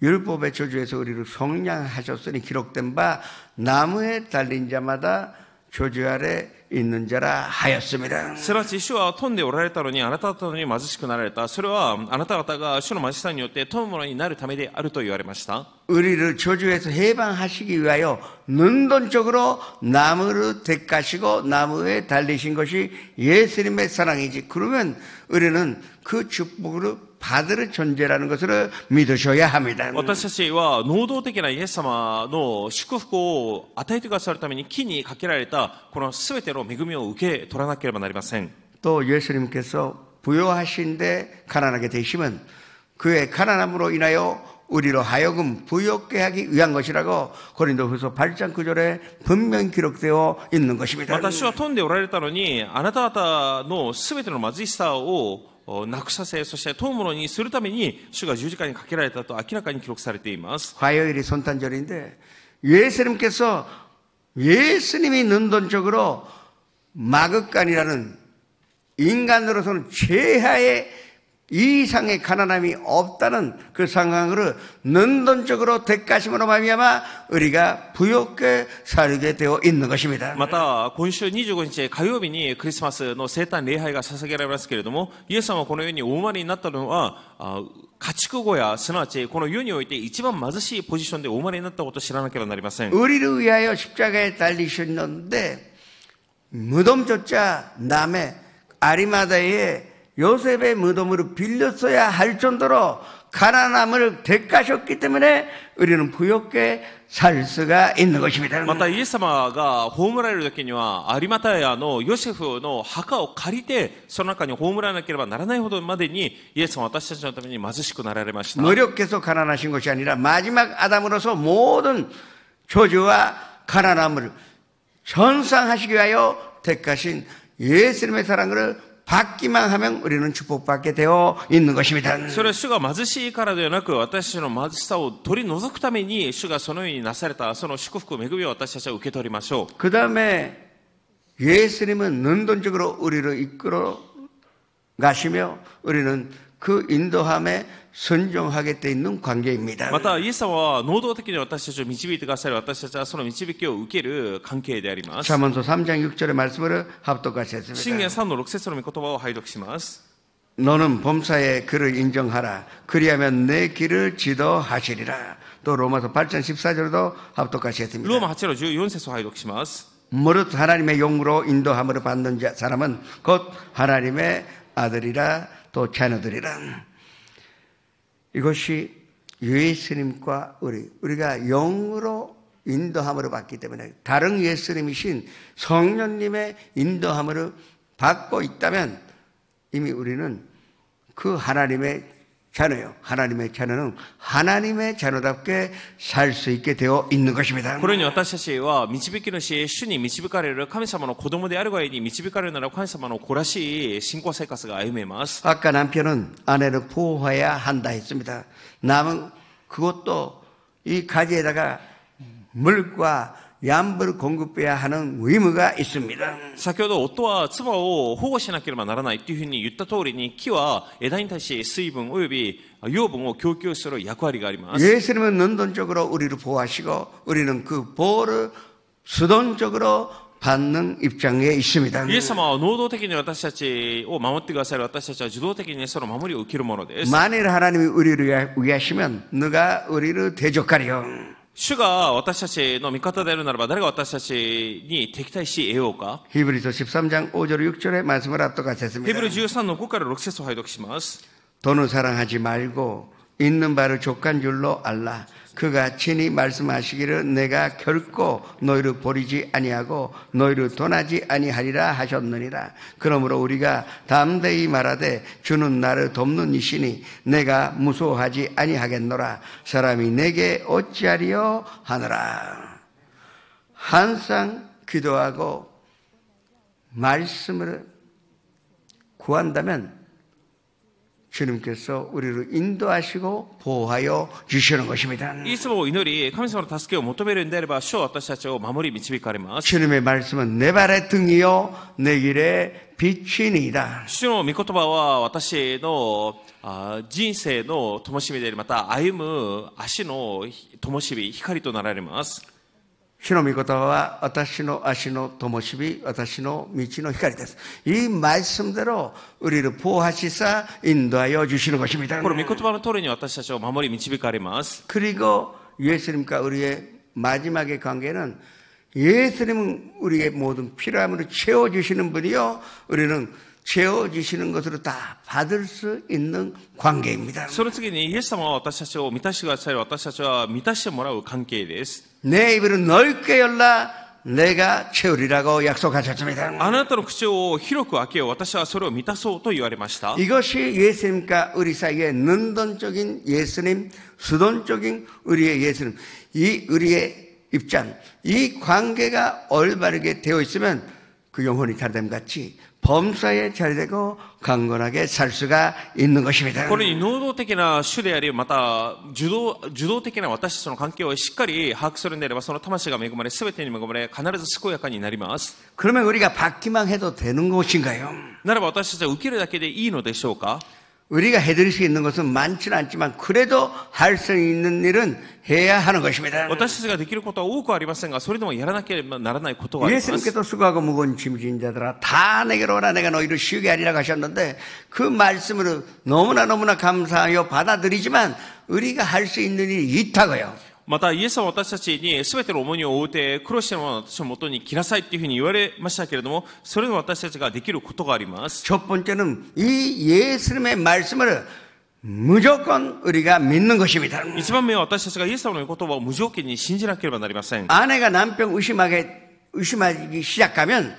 율법의 저주에서 우리를 속량하셨으니 기록된 바 나무에 달린 자마다 저주 아래 있는 자라 하였습니다. すなわち主は富んでおられたのにあなた方に貧しくなられた。それはあなた方が主の貧しさによって富むものになるためであると言われました。 우리를 저주에서 해방하시기 위하여 능동적으로 나무를 택하시고 나무에 달리신 것이 예수님의 사랑이지. 그러면 우리는 그 축복을 받을 존재라는 것을 믿으셔야 합니다. 私たちは能動的なイエス様の祝福を与えてくださるために木にかけられたこのすべての恵みを受け取らなければなりません。 또 예수님께서 부요하신데 가난하게 되시면 그의 가난함으로 인하여 우리로 하여금 부욕게 하기 위한 것이라고 고린도후서 8장 9절에 분명히 기록되어 있는 것입니다. また主は富んでおられたのにあなた方のすべての貧しさをなくさせ、そして富むものにするために主が十字架にかけられたと明らかに記録されています。 화요일이 손탄절인데 예수님께서 예수님이 능동적으로 마극간이라는 인간으로서는 최하의 이상의 가난함이 없다는 그 상황으로 능동적으로 대가심으로 말미암아 우리가 부욕게 살게 되어 있는 것입니다. また今週25日火曜日にクリスマスの生誕礼拝が捧げられますけれども、イエス様はこの世にお生まれになったのは家畜小屋、すなわちこの世において一番貧しいポジションでお生まれになったことを知らなければなりません。 우리를 위하여 십자가에 달리셨는데 무덤조차 남의 아리마다의 요셉의 무덤으로 빌렸어야 할 정도로 가난함을 대가셨기 때문에 우리는 부욕게 살 수가 있는 것입니다. またイエス様が葬られる時には有馬屋のヨセフの墓を借りてその中に葬らなければならないほどまでにイエス様は私たちのために貧しくなられました。 노력해서 가난하신 것이 아니라 마지막 아담으로서 모든 저주와 가난함을 전상하시기 위하여 택하신 예수님의 사랑을 받기만 하면 우리는 축복받게 되어 있는 것입니다. それは主が貧しいからではなく、私たちの貧しさを取り除くために主がそのようになされたその祝福恵みを私たちは受け取りましょう。 그 다음에 예수님은 능동적으로 우리를 이끌어 가시며 우리는 그 인도함에 순종하게 돼 있는 관계입니다. またイエス様は能動的に私たちを導いてくださる、私たちはその導きを受ける関係であります。 잠언서 3장 6절의 말씀을 합독하셨습니다. 箴言3の6節の御言葉を拝読します。 너는 범사의 그를 인정하라. 그리하면 내 길을 지도하시리라. 또 로마서 8장 14절도 합독하셨습니다. ローマ8の14節を拝読します。 무릇 하나님의 용으로 인도함으로 받는 사람은 곧 하나님의 아들이라 또 자녀들이라. 이것이 예수님과 우리가 영으로 인도함으로 받기 때문에 다른 예수님이신 성령님의 인도함으로 받고 있다면 이미 우리는 그 하나님의 자녀요. 하나님의 자녀는 하나님의 자녀답게 살 수 있게 되어 있는 것입니다. これに私たちは導き主、主に導かれる神様の子供であるがゆえに導かれるなら神様の子らしい信仰生活が歩めます。 아까 남편은 아내를 보호해야 한다 했습니다. 남은 그것도 이 가지에다가 물과 양분을 공급해야 하는 의무가 있습니다. 先ほど夫は妻を保護しなければならないというふうに言った通りに、木は枝に対し水分及び養分を供給する役割があります。 예수님은 능동적으로 우리를 보호하시고 우리는 그 보호를 수동적으로 받는 입장에 있습니다. イエス様は能動的に私たちを守ってくださる。私たちは受動的にその守りを受けるものです。 만일 하나님이 우리를 위하시면 누가 우리를 대적하리요? 主が私たちの味方であるならば誰が私たちに敵対し得ようか。 히브리서 13장 5절 6절의 말씀을 압도같이 ヘブル 했습니다. 13の5から6節を拝読します。 돈을 사랑하지 말고 있는 바를 족한 줄로 알라. 그가 친히 말씀하시기를 내가 결코 너희를 버리지 아니하고 너희를 떠나지 아니하리라 하셨느니라. 그러므로 우리가 담대히 말하되 주는 나를 돕는 이시니 내가 무서워하지 아니하겠노라. 사람이 내게 어찌하리요 하느라. 항상 기도하고 말씀을 구한다면 주님께서 우리를 인도하시고 보호하여 주시는 것입니다. いつも祈り、神様の助けを求めるんであれば、主は私たちを守り導かれます。 주님의 말씀은 내 발의 등이요 내 길의 빛이니이다. 主の御言葉は私の人生の灯火であり、また歩む足の灯火、光となられます。 주의 미고타와 와타시노 아시노 도모시비 와타시노 미치노 히카리です. 이 말씀대로 우리를 보호하시사 인도하여 주시는 것입니다. この御言葉の通りに私たちを守り導かれます。 그리고 예수님과 우리의 마지막의 관계는 예수님은 우리의 모든 필요함으로 채워주시는 분이요 우리는 채워주시는 것으로 다 받을 수 있는 관계입니다. その次にイエス様は私たちを満たしてくださる。私たちは満たしてもらう関係です。 내 입을 넓게 열라 내가 채우리라고 약속하셨습니다. あなたの口を広く開けよう。私はそれを満たそうと言われました。 이것이 예수님과 우리 사이의 능동적인 예수님, 수동적인 우리의 예수님, 이 우리의 입장, 이 관계가 올바르게 되어 있으면 그 영혼이 자됨 같이 범사에 자리되고 강건하게 살 수가 있는 것입니다. これに能動的な主であり、また受動的な私たちの関係をしっかり把握するのであれば、その魂が恵まれ、すべてに恵まれ、必ず健やかになります。 그러면 우리가 받기만 해도 되는 것인가요? ならば私たちは受けるだけでいいのでしょうか。 우리가 해드릴 수 있는 것은 많지는 않지만 그래도 할 수 있는 일은 해야 하는 것입니다. 私たちができることは多くありませんが、それでもやらなければならないことがあります。 예수님께서 수고하고 무거운 짐진 자들아 다 내게로 오라 내가 너희를 쉬게 하리라 하셨는데 그 말씀으로 너무나 감사하여 받아들이지만 우리가 할 수 있는 일이 있다고요. またイエス様は私たちに全ての重荷を負うて苦労している者は私のもとに来なさいというふうに言われましたけれども、それでも私たちができることがあります。 첫 번째는 이 예수님의 말씀을 무조건 우리가 믿는 것입니다. 一番目は私たちがイエス様の言葉を無条件に信じなければなりません。 아내가 남편 의심하기 시작하면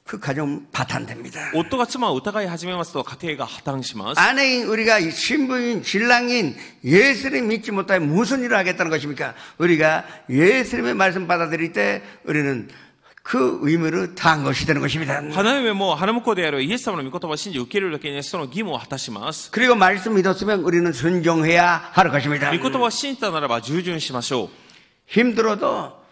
그 가정 파탄됩니다. 夫が妻を疑い始めますと家庭が破綻します。 아내인 우리가 신부인 신랑인 예수님 믿지 못하여 무슨 일을 하겠다는 것입니까? 우리가 예수님의 말씀 받아들일 때 우리는 그 의무를 다한 것이 되는 것입니다. 花嫁も花婿であるイエス様の御言葉を信じ受け入れるだけにその義務を果たします。 그리고 말씀 믿었으면 우리는 순종해야 할 것입니다. 御言葉を信じたならば従順しましょう。 힘들어도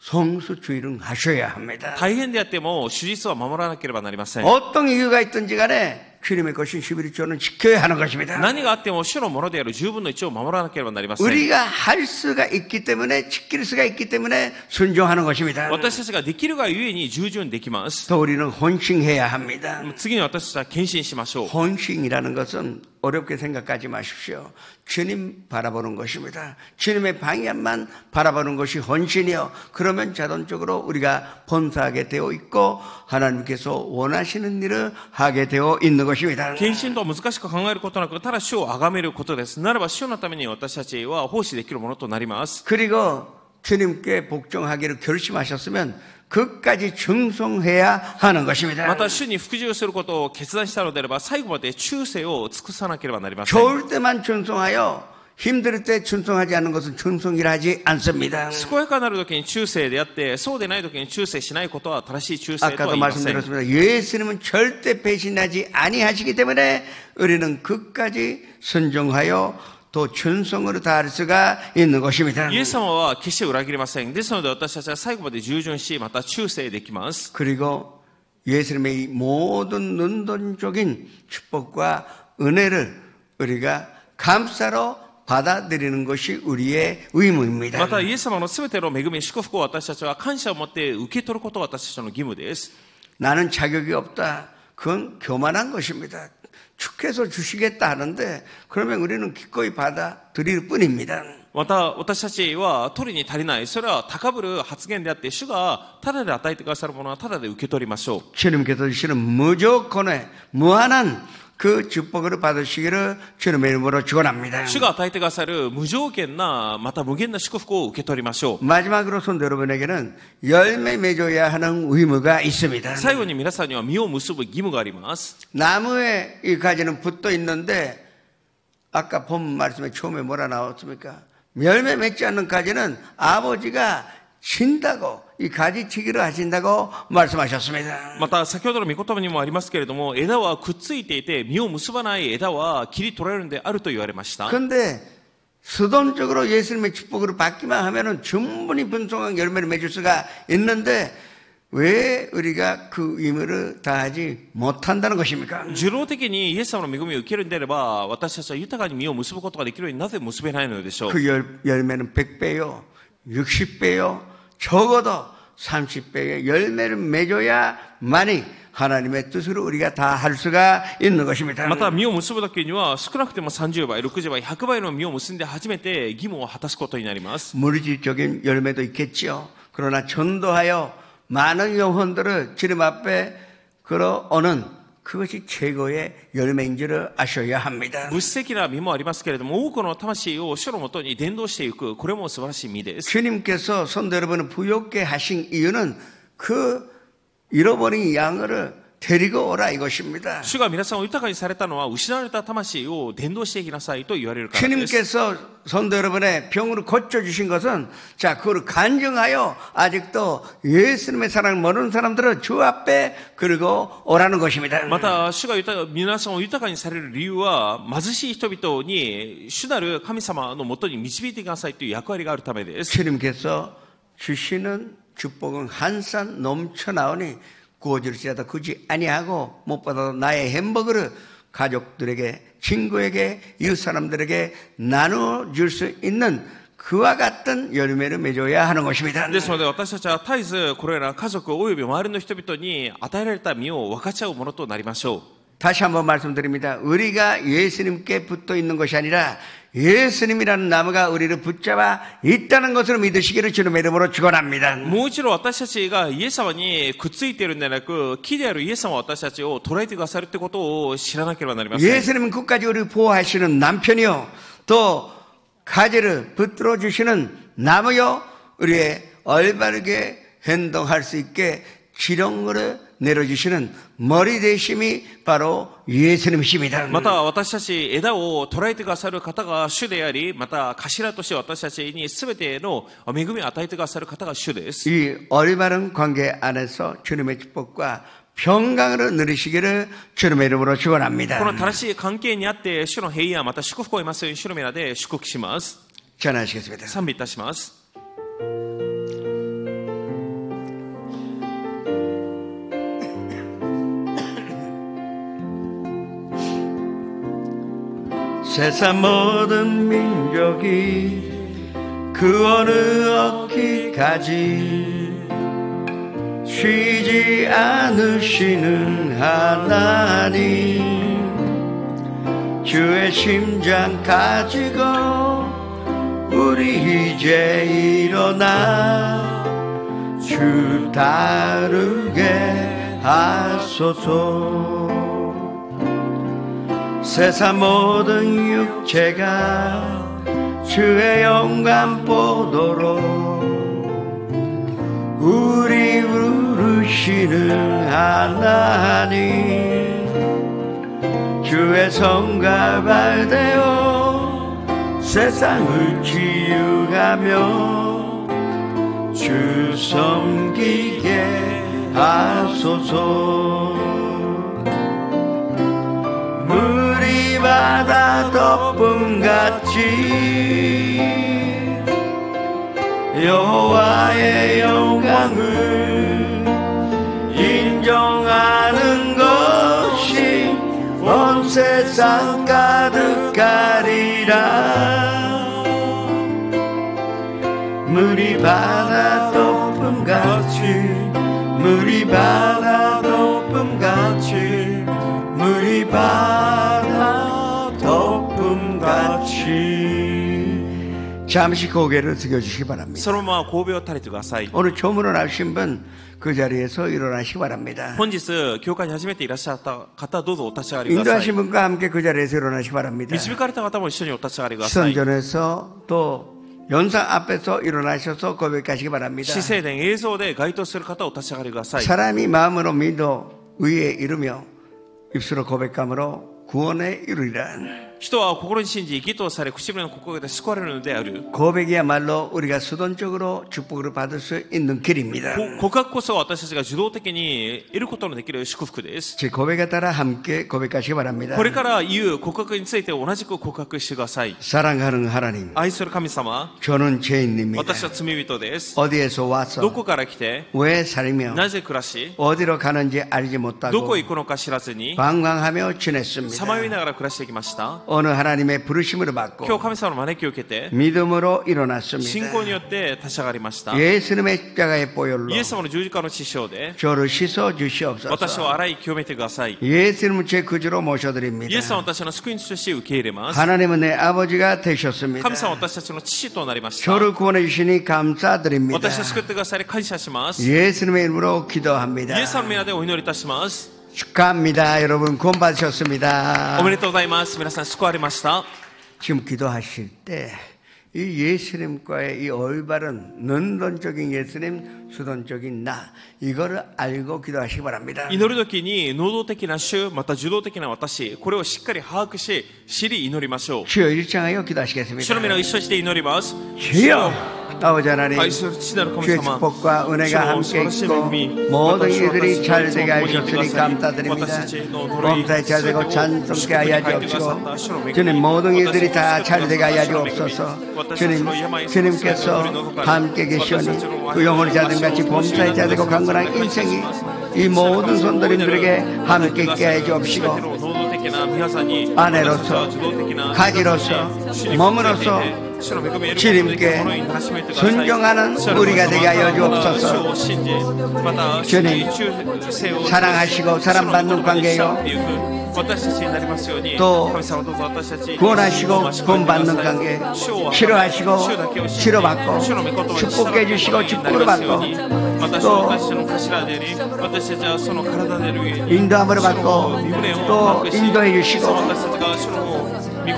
성수주의를 하셔야 합니다. 大変であっても主実は守らなければなりません。 어떤 이유가 있든지 간에 주님의 것인 11조는 지켜야 하는 것입니다. 何があっても主のものである10分の1を守らなければなりません。 우리가 할 수가 있기 때문에 지킬 수가 있기 때문에 순종하는 것입니다. 私たちができるがゆえに従順できます。 또 우리는 헌신해야 합니다. 次に私たちは献身しましょう。 헌신이라는 것은 어렵게 생각하지 마십시오. 주님 바라보는 것입니다. 주님의 방향만 바라보는 것이 헌신이요. 그러면 자동적으로 우리가 범사하게 되어 있고 하나님께서 원하시는 일을 하게 되어 있는 것입니다. 献身とは難しく考えることなく、ただ主を崇めることです。ならば主のために私たちは奉仕できるものとなります。 그리고 주님께 복종하기를 결심하셨으면 끝까지 충성해야 하는 것입니다. また主に服従することを決断したのであれば最後まで忠誠を尽くさなければなりません。 좋을 때만 충성하여 힘들 때 충성하지 않는 것은 충성이라 하지 않습니다. 健やかなる時に忠誠であって、そうでない時に忠誠しないことは正しい忠誠とは 아까도 言いません。 말씀드렸습니다. 예수님은 절대 배신하지 아니하시기 때문에 우리는 끝까지 순종하여 또 충성으로 다할 수가 있는 것입니다. イエス様は決して裏切りません。ですので私たちは最後まで従順し、また忠誠できます。 그리고 예수님의 이 모든 능동적인 축복과 은혜를 우리가 감사로 받아들이는 것이 우리의 의무입니다. またイエス様のすべての恵み、祝福を私たちは感謝を持って受け取ることが私たちの義務です。 나는 자격이 없다. 그건 교만한 것입니다. 주께서 주시겠다 하는데 그러면 우리는 기꺼이 받아들일 뿐입니다. また私たちは取りに足りない。それは高ぶる発言であって、主がただで与えてくださるものはただで受け取りましょう。 주님께서 주시는 무조건의 무한한 그 축복을 받으시기를 주님의 이름으로 축원합니다. 主が与えてくださる無条件な、また無限な祝福を受け取りましょう。 마지막으로 성도 여러분에게는 열매 맺어야 하는 의무가 있습니다. 最後に皆さんには実を結ぶ義務があります。 나무에 이 가지는 붙어 있는데 아까 본 말씀에 처음에 뭐라 나왔습니까? 열매 맺지 않는 가지는 아버지가 친다고 이 가지치기를 하신다고 말씀하셨습니다. また先ほどの御言葉にもありますけれども、枝はくっついていて実を結ばない枝は切り取られるのであると言われました。 그런데 수동적으로 예수님의 축복을 받기만 하면은 충분히 분송한 열매를 맺을 수가 있는데 왜 우리가 그 의무를 다하지 못한다는 것입니까? 受動的にイエス様の恵みを受けるんであれば、私たちは豊かに実を結ぶことができるようになぜ結べないのでしょう。 그 열매는 100배요, 60배요, 적어도 30배의 열매를 맺어야만이 하나님의 뜻을 우리가 다 할 수가 있는 것입니다. また実を結ぶだけには少なくても30倍、60倍、100倍の実を結んで初めて義務を果たすことになります。 물질적인 열매도 있겠지요. 그러나 전도하여 많은 영혼들을 주님 앞에 걸어오는 그것이 최고의 열매인 줄을 아셔야 합니다. 物質的な実もありますけれども、多くの魂を主のもとに伝道していく、これも素晴らしい実です。 주님께서 성도 여러분을 부욕게 하신 이유는 그 잃어버린 양을 데리고 오라 이것입니다. 主が皆さんを豊かにされたのは、失われた魂を伝道していきなさいと言われるからです。 주님께서 성도 여러분의 병으로 고쳐주신 것은 자 그걸 간증하여 아직도 예수님의 사랑을 모르는 사람들을 주 앞에 그리고 오라는 것입니다. また主が皆さんを豊かにされる理由は、貧しい人々に主なる神様のもとに導いてくださいという役割があるためです。 주님께서 주시는 축복은 한산 넘쳐나오니 구워질지라도 굳이 아니하고 무엇보다도 나의 햄버거를 가족들에게 친구에게 이웃 사람들에게 나눠줄 수 있는 그와 같은 열매를 맺어야 하는 것입니다. ですので私たちは絶えずこれら家族および周りの人々に与えられた実を分かち合うものとなりましょう。 다시 한번 말씀드립니다. 우리가 예수님께 붙어 있는 것이 아니라 예수님이라는 나무가 우리를 붙잡아 있다는 것을 믿으시기를 주님의 이름으로 축원합니다. もう一度私たちがイエス様にくっついているんではなく、木であるイエス様は私たちを捉えてくださるということを知らなければなりません。 예수님은 끝까지 우리를 보호하시는 남편이요 또 가지를 붙들어 주시는 나무요 우리의 올바르게 행동할 수 있게 지령을 내려주시는 머리 대심이 바로 예수님이십니다. また私たち枝を捉えてくださる方が主であり、また頭として私たちに全ての恵みを与えてくださる方が主です。 이 올바른 관계 안에서 주님의 축복과 평강을 누리시기를 주님의 이름으로 축원합니다. この正しい関係にあって主の平安また祝福を得ますように主の皆で祝福します。 전하시겠습니다. 賛美いたします。 세상 모든 민족이 그 어느 어기까지 쉬지 않으시는 하나님 주의 심장 가지고 우리 이제 일어나 주 따르게 하소서. 세상 모든 육체가 주의 영광 보도록 우리 부르시는 하나님 주의 성가 발되어 세상을 치유하며 주 섬기게 하소서. 물이 바다 덮음같이 여호와의 영광을 인정하는 것이 온 세상 가득하리라. 바다 덮음같이 물이 바다 덮음같이 물이 바다 덮음같이 잠시 고개를 숙여주시기 바랍니다. そのまま神戸を垂れてください。 오늘 조문을 하신 분 그 자리에서 일어나시기 바랍니다. 本日教会に初めていらっしゃった方、どうぞお立ち上がりください。 인도하신 분과 함께 그 자리에서 일어나시기 바랍니다. 導かれた方も一緒にお立ち上がりください。 시선전에서 또 연상 앞에서 일어나셔서 고백하시기 바랍니다. 死聖殿映像で該当する方をお立ち上がりください。 사람이 마음으로 믿어 의에 이르며 입술로 고백함으로 구원에 이르리라. 人は心に信じ義とされ唇の告白で救われるのである。 고백이야말로 우리가 수동적으로 축복을 받을 수 있는 길입니다. 告白こそ私たちが受動的に得ることのできる祝福です。 제 고백에 따라 함께 고백하시기 바랍니다. これから言う告白について同じく告白してください。 사랑하는 하나님, 愛する神様、 저는 죄인입니다. 私は罪人です。 어디에서 ど 와서 こから来て、 왜 살며 なぜ暮らし、 어디로 가는지 알지 ど 못하고 こへ行くのか知らずに、 방황하며 지냈습니다. さまよいながら暮らしてきました。 어느 하나님의 부르심을 받고 今日神様の招きを受けて、 믿음으로 信 일어났습니다. 仰によって立ち上がりました。 예수님의 십자가의 보혈로 イエス様の十字架の血潮で、 저를 씻어 私を 주시옵소서. 洗い清めてください。 예수님을 제 구주로 イエス様は 모셔드립니다. 私の救い主として受け入れます。 하나님은 내 아버지가 되셨습니다. 神様は私たちの父となりました。 저를 구원해 주시니 감사드립니다. 私を救ってくださり感謝します。イ 예수님의 이름으로 기도합니다. エス様の皆でお祈りいたします。 축하합니다. 여러분 구원 받으셨습니다. おめでとうございます。皆さん救われました。 지금 기도하실 때 이 예수님과의 이 올바른 능동적인 예수님, 수동적인 나 이거를 알고 기도하시기 바랍니다. 祈るときに能動的な主、また受動的な私、これをしっかり把握し、知り祈りましょう。 주여 일창하여 기도하시겠습니다. 主の皆を一緒にして祈ります。 주여 아버지 하나님, 愛する父なる神 주의 様、 축복과 은혜가 함께 있고 모든 일들이 잘 되게 하셨으니 감사드립니다. 범사에 잘 되고 찬송케 하여 주옵시고 주님 모든 일들이 다 잘 되게 하여 주옵소서. 주님께서 함께 계시오니 그 영혼이 자든같이 범사에 잘 되고 강건한 인생이 이 모든 손들님들에게 함께 있게 해 주옵시고 아내로서 가지로서 몸으로서 주님께 순종하는 우리가 되게 하여 주옵소서. 주님 사랑하시고 사랑받는 관계요 또 구원하시고 구원받는 관계 치료하시고 치료받고 축복해 주시고 축복을 받고 또 인도함을 받고 또 인도해 주시고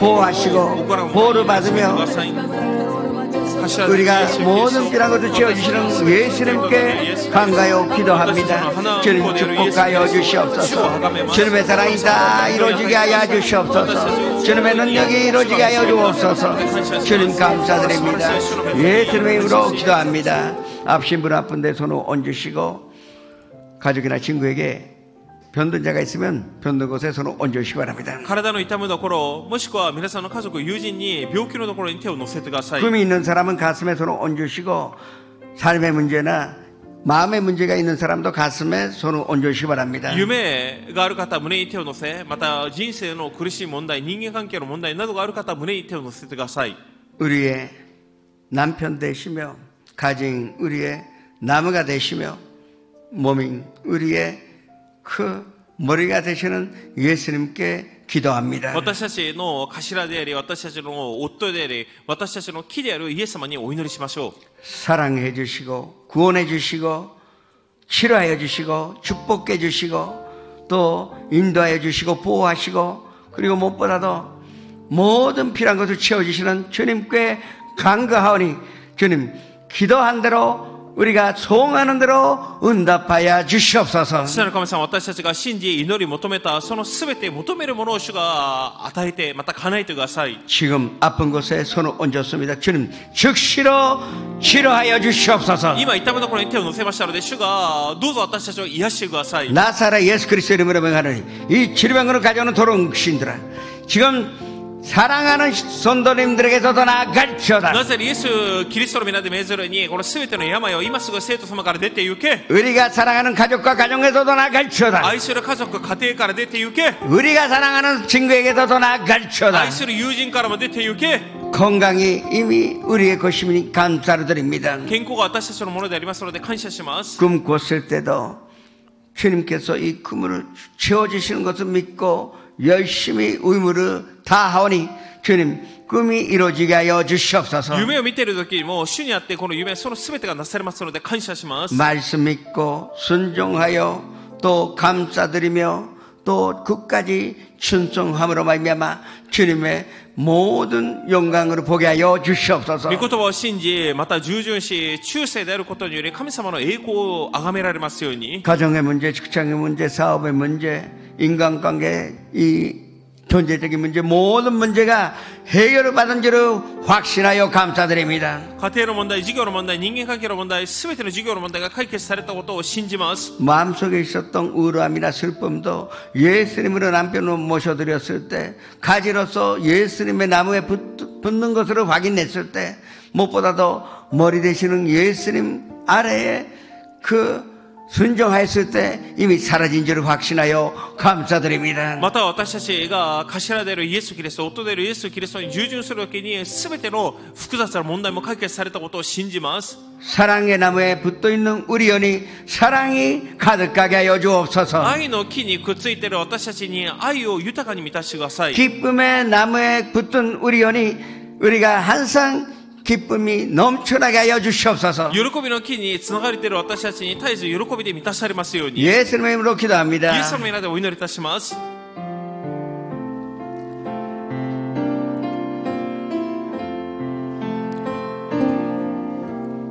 보호하시고 보호를 받으며 우리가 모든 필요한 것을 채워주시는 예수님께 간가요 기도합니다. 주님 축복하여 주시옵소서. 주님의 사랑이 다 이루어지게 하여 주시옵소서. 주님의 능력이 이루어지게 하여 주옵소서. 주님 감사드립니다. 예수님의 이름으로 기도합니다. 아프신 분 아픈데 손을 얹으시고 가족이나 친구에게 병든 자가 있으면 병든 곳에 손을 얹으시기 바랍니다. 体の痛むところ、もしくは皆さんの家族、友人に病気のところに手を乗せてください。 꿈이 있는 사람은 가슴에 손을 얹으시고 삶의 문제나 마음의 문제가 있는 사람도 가슴에 손을 얹으시기 바랍니다. 夢がある方、胸に手を乗せ、また人生の苦しい問題、人間関係の問題などがある方、胸に手を乗せてください。 우리의 남편 되시며 가정 우리의 나무가 되시며 몸인 우리의 그 머리가 되시는 예수님께 기도합니다. 私たちの頭であり、私たちの夫であり、私たちの木であるイエス様にお祈りしましょう。 사랑해 주시고 구원해 주시고 치료하여 주시고 축복해 주시고 또 인도하여 주시고 보호하시고 그리고 무엇보다도 모든 필요한 것을 채워주시는 주님께 간구하오니 주님 기도한 대로 우리가 소원하는 대로 응답하여 주시옵소서. 父なる神様、私たちが信じ祈り求めたそのすべて求めるものを主が与えてまた叶えてください。 지금 아픈 곳에 손을 얹었습니다. 주님 즉시로 치료하여 주시옵소서. 今痛むところに手を乗せましたので、主がどうぞ私たちを癒してください。 나사렛 예수 그리스도 이름으로 명하노니 이 치료병으로 가져오는 돌아오신 신들아 지금 사랑하는 성도님들에게서도 나아갈지어다. なぜイエス・キリストの皆で命ずるにこの全ての病を今すぐ生徒様から出て行け。 우리가 사랑하는 가족과 가정에서도 나아갈지어다. 愛する家族家庭から出て行け。 우리가 사랑하는 친구에게서도 나아갈지어다. 愛する友人からも出て行け。 건강이 이미 우리의 것이니 감사를 드립니다. 健康が私たちのものでありますので感謝します。 꿈 꿨을 때도 주님께서 이 꿈을 채워주시는 것을 믿고 열심히 의무를 다하오니 주님 꿈이 이루어지게 하여 주시옵소서. 夢を見ている時も主にあってこの夢その全てがなされますので感謝します。 말씀 믿고 순종하여 또 감사드리며 또 끝까지 충성함으로 말미암아 주님의 모든 영광을 보게 하여 주시옵소서. 御言葉を信じまた従順し忠誠であることにより神様の栄光を崇められますように。 가정의 문제, 직장의 문제, 사업의 문제, 인간관계, 이 경제적인 문제 모든 문제가 해결을 받은 줄을 확신하여 감사드립니다. 家庭の問題、事業の問題、人間関係の問題、すべての事業の問題が解決されたことを信じます。 마음속에 있었던 우울함이나 슬픔도 예수님으로 남편을 모셔드렸을 때 가지로서 예수님의 나무에 붙는 것으로 확인했을 때 무엇보다도 머리 되시는 예수님 아래에 그 순종하였을 때 이미 사라진 줄을 확신하여 감사드립니다. また私たちが頭であるイエス・キリスト、夫であるイエス・キリストに従順するときに全ての複雑な問題も解決されたことを信じます。 사랑의 나무에 붙어있는 우리 연이 사랑이 가득하게 하여 주옵소서. 愛の木にくっついている私たちに愛を豊かに満たしてください。 기쁨의 나무에 붙은 우리 연이 우리가 항상 기쁨이 넘쳐나게 하여 주시옵소서. 喜びの木につながれている私たちに絶えず喜びで満たされますように。 예수님의 이름으로 イエス 기도합니다. 様の皆でお祈りいたします。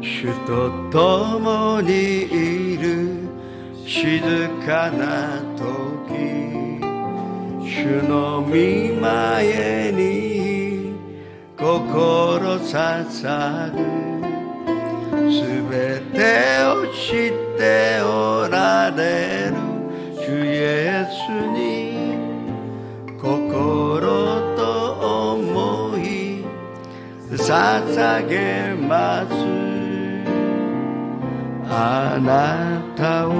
주도共にいる静かな時主の御前に心捧ぐすべてを知っておられる主イエスに心と思い捧げますあなたを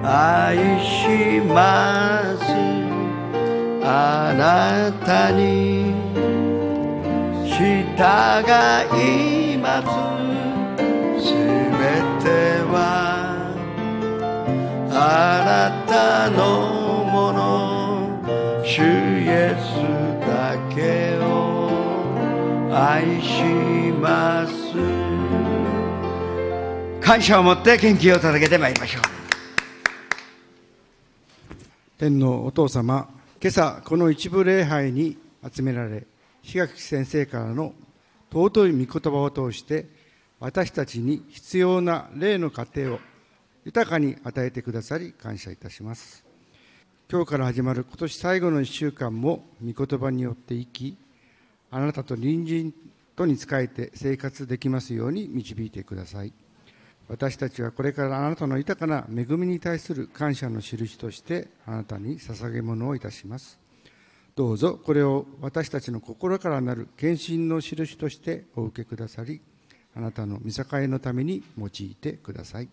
愛しますあなたに従いますすべてはあなたのもの主イエスだけを愛します感謝を持って元気を届けてまいりましょう天皇お父様、今朝この一部礼拝に集められ、檜垣先生からの尊い御言葉を通して私たちに必要な霊の糧を豊かに与えてくださり感謝いたします。今日から始まる今年最後の1週間も御言葉によって生き、あなたと隣人とに仕えて生活できますように導いてください。私たちはこれからあなたの豊かな恵みに対する感謝の印としてあなたに捧げ物をいたします。どうぞこれを私たちの心からなる献身の印としてお受けくださり、あなたの御栄のために用いてください。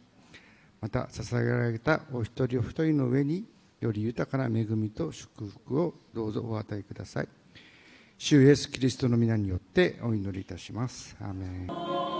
また捧げられたお一人お一人の上により豊かな恵みと祝福をどうぞお与えください。主イエスキリストの皆によってお祈りいたします。アーメン。